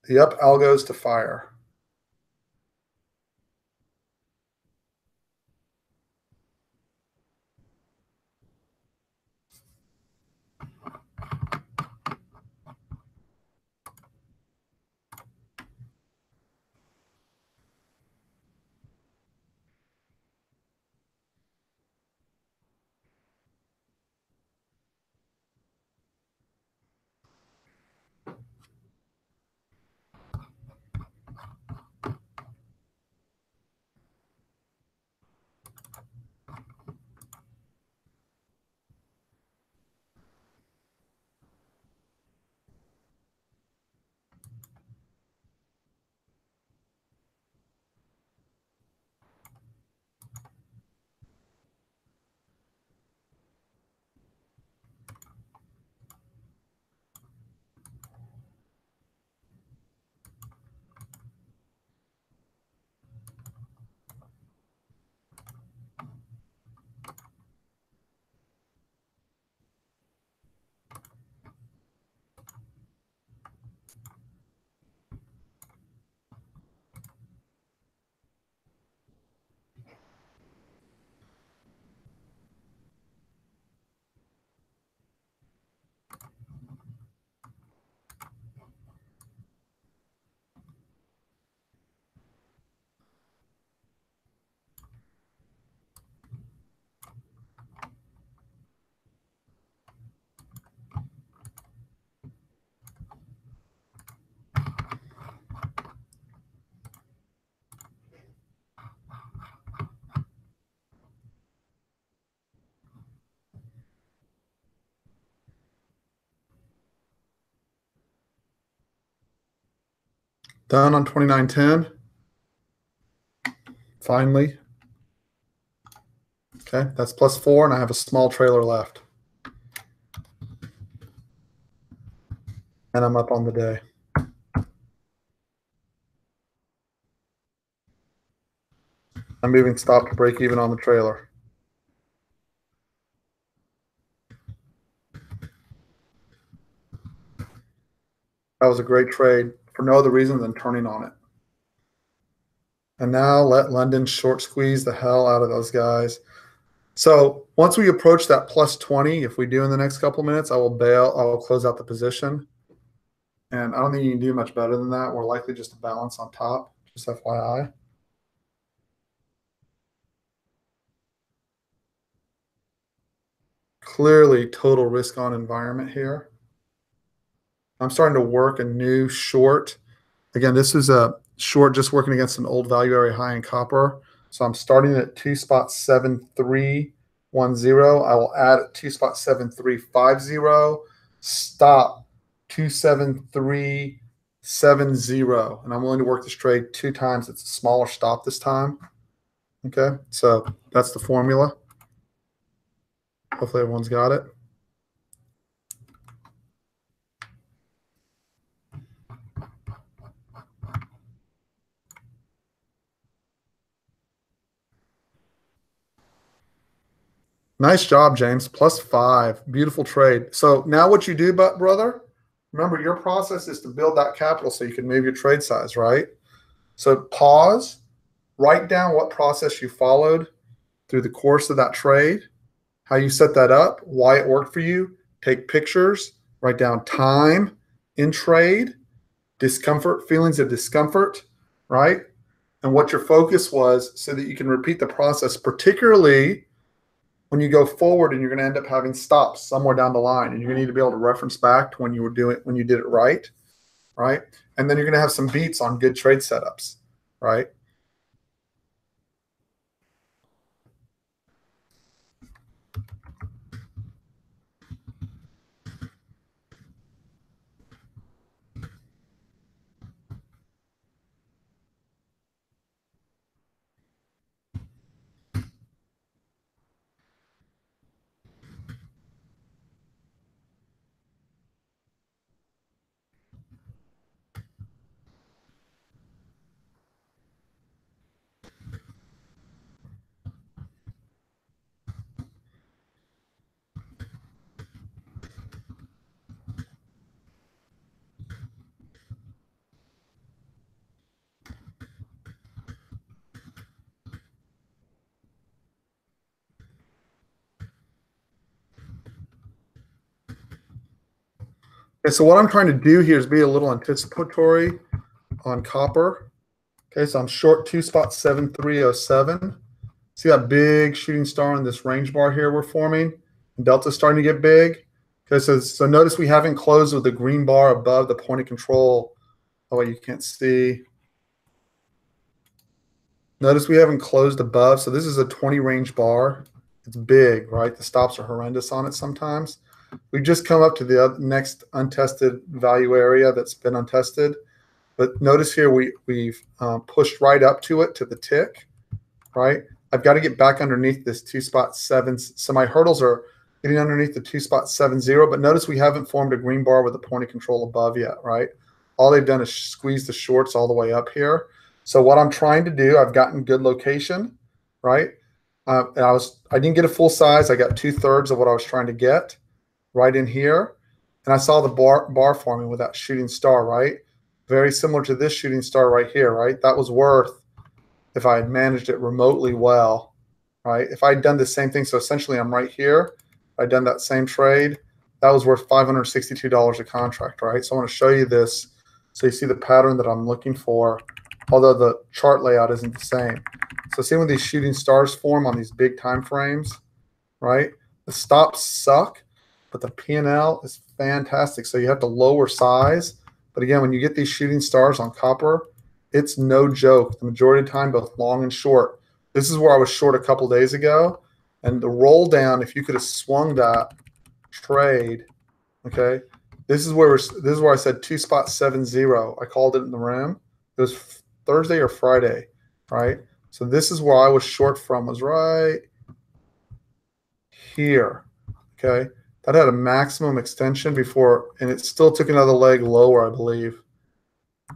The up algos to fire. Done on 29.10. Finally. Okay, that's +4, and I have a small trailer left. And I'm up on the day. I'm moving stop to break even on the trailer. That was a great trade for no other reason than turning on it. And now let London short squeeze the hell out of those guys. So once we approach that +20, if we do in the next couple minutes, I will bail. I will close out the position. And I don't think you can do much better than that. We're likely just to balance on top, just FYI. Clearly total risk on environment here. I'm starting to work a new short. Again, this is a short just working against an old value area high in copper. So I'm starting at 2.7310. I will add at 2.7350. Stop 2.7370. And I'm willing to work this trade 2 times. It's a smaller stop this time. Okay, so that's the formula. Hopefully everyone's got it. Nice job, James. +5. Beautiful trade. So now what you do, brother, remember your process is to build that capital so you can move your trade size, right? So pause, write down what process you followed through the course of that trade, how you set that up, why it worked for you. Take pictures, write down time in trade, discomfort, feelings of discomfort, right? And what your focus was so that you can repeat the process, particularly when you go forward and you're going to end up having stops somewhere down the line, and you're going to need to be able to reference back to when you did it right, right? And then you're going to have some beats on good trade setups, right? Okay, so what I'm trying to do here is be a little anticipatory on copper. Okay, so I'm short 2.7307. See that big shooting star on this range bar here we're forming? And Delta's starting to get big. Okay, so notice we haven't closed with the green bar above the point of control. Oh, wait, you can't see. Notice we haven't closed above. So this is a 20 range bar. It's big, right? The stops are horrendous on it sometimes. We've just come up to the next untested value area that's been untested. But notice here we've pushed right up to it, to the tick, right? I've got to get back underneath this 2.7. So my hurdles are getting underneath the 2.70. But notice we haven't formed a green bar with a point of control above yet, right? All they've done is squeeze the shorts all the way up here. So what I'm trying to do, I've gotten good location, right? And I didn't get a full size. I got 2/3 of what I was trying to get right in here. And I saw the bar forming with that shooting star, right? Very similar to this shooting star right here, right? That was worth, if I had managed it remotely well, right? If I had done the same thing, so essentially I'm right here. If I'd done that same trade, that was worth $562 a contract, right? So I want to show you this so you see the pattern that I'm looking for, although the chart layout isn't the same. So see when these shooting stars form on these big time frames, right? The stops suck, but the P&L is fantastic. So you have to lower size. But again, when you get these shooting stars on copper, it's no joke. The majority of the time, both long and short. This is where I was short a couple days ago. And the roll down, if you could have swung that trade, okay, this is where I said 2.70. I called it in the room. was Thursday or Friday, right? So this is where I was short from, was right here, okay? That had a maximum extension before, and it still took another leg lower, I believe.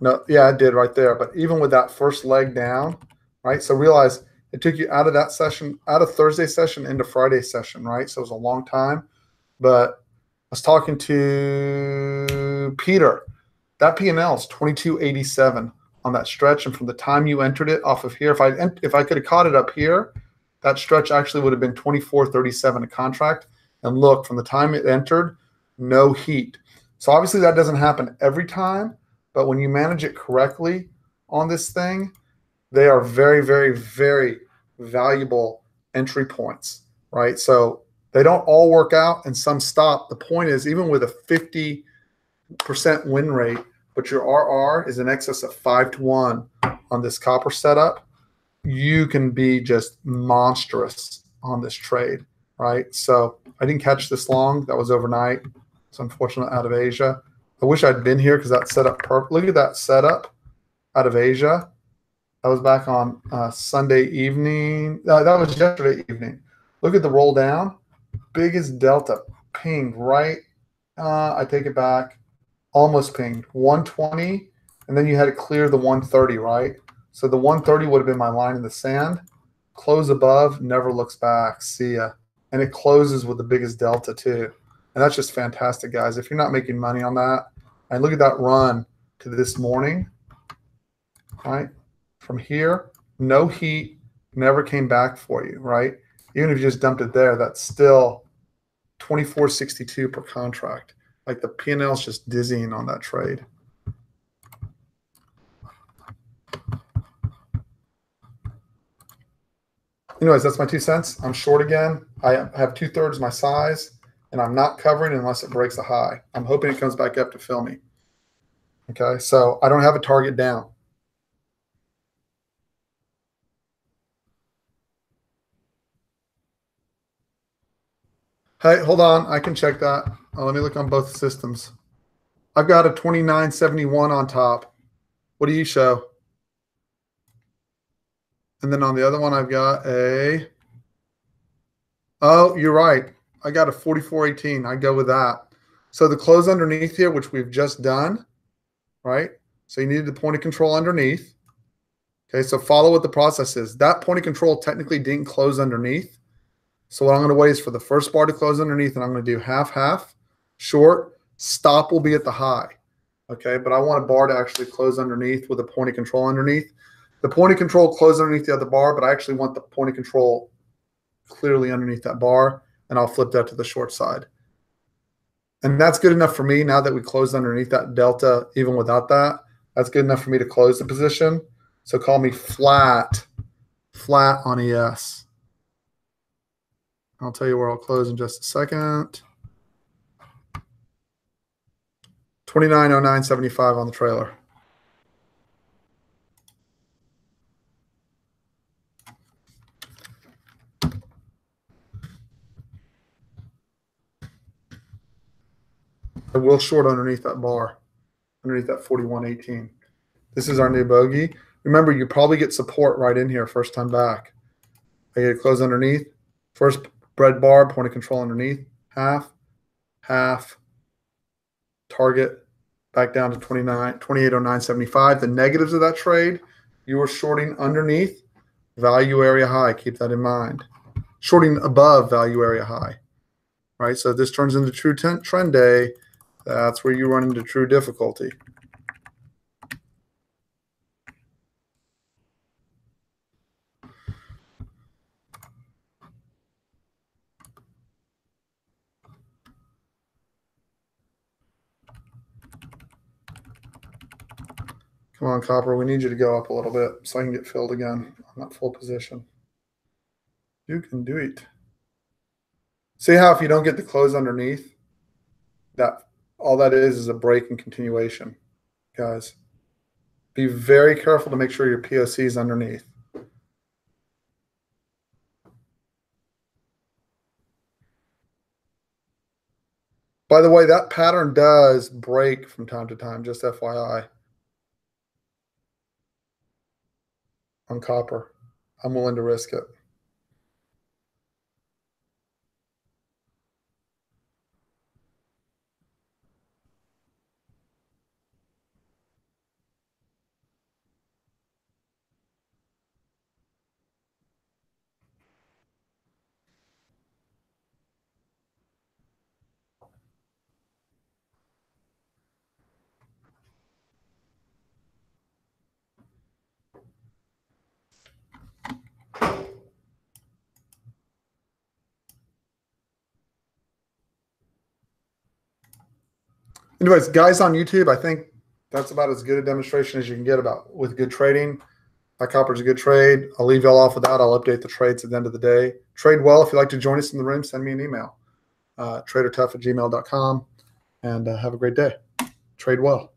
No, yeah, it did right there. But even with that first leg down, right? So realize it took you out of that session, out of Thursday session into Friday session, right? So it was a long time. But I was talking to Peter. That P&L is 2287 on that stretch, and from the time you entered it off of here, if I could have caught it up here, that stretch actually would have been 2437 a contract. And look, from the time it entered, no heat. So obviously that doesn't happen every time, but when you manage it correctly on this thing, they are very, very, very valuable entry points, right? So they don't all work out and some stop. The point is, even with a 50% win rate, but your RR is in excess of 5-1 on this copper setup, you can be just monstrous on this trade, right? So I didn't catch this long. That was overnight. It's unfortunate out of Asia. I wish I'd been here because that setup, look at that setup out of Asia. That was back on Sunday evening. That was yesterday evening. Look at the roll down. Biggest delta pinged right. I take it back. Almost pinged 120, and then you had to clear the 130, right? So the 130 would have been my line in the sand. Close above, never looks back. See ya. And it closes with the biggest delta too. And that's just fantastic, guys. If you're not making money on that, and look at that run to this morning, right? From here, no heat, never came back for you, right? Even if you just dumped it there, that's still 2462 per contract. Like the P&L is just dizzying on that trade. Anyways, that's my 2 cents. I'm short again. I have 2/3 my size, and I'm not covering unless it breaks a high. I'm hoping it comes back up to fill me. Okay, so I don't have a target down. Hey, hold on. I can check that. Let me look on both systems. I've got a 2971 on top. What do you show? And then on the other one, I've got a, oh, you're right. I got a 4418. I go with that. So the close underneath here, which we've just done, right? So you needed the point of control underneath. Okay, so follow what the process is. That point of control technically didn't close underneath. So what I'm going to wait is for the first bar to close underneath, and I'm going to do half, short, stop will be at the high. Okay, but I want a bar to actually close underneath with a point of control underneath. The point of control closed underneath the other bar, but I actually want the point of control clearly underneath that bar, and I'll flip that to the short side. And that's good enough for me now that we closed underneath that delta, even without that. That's good enough for me to close the position. So call me flat on ES. I'll tell you where I'll close in just a second. 2909.75 on the trailer. I will short underneath that bar, underneath that 4118. This is our new bogey. Remember, you probably get support right in here first time back. I get to close underneath. First bread bar, point of control underneath. Half, target, back down to 2809.75. The negatives of that trade, you were shorting underneath value area high. Keep that in mind. Shorting above value area high, right? So if this turns into true trend day, that's where you run into true difficulty. Come on, Copper. We need you to go up a little bit so I can get filled again on that full position. You can do it. See how if you don't get the close underneath, that all that is a break and continuation, guys. Be very careful to make sure your POC is underneath. By the way, that pattern does break from time to time, just FYI. on copper. I'm willing to risk it. Anyways, guys on YouTube, I think that's about as good a demonstration as you can get about with good trading. High copper is a good trade. I'll leave y'all off with that. I'll update the trades at the end of the day. Trade well. If you'd like to join us in the room, send me an email, tradertough@gmail.com, and have a great day. Trade well.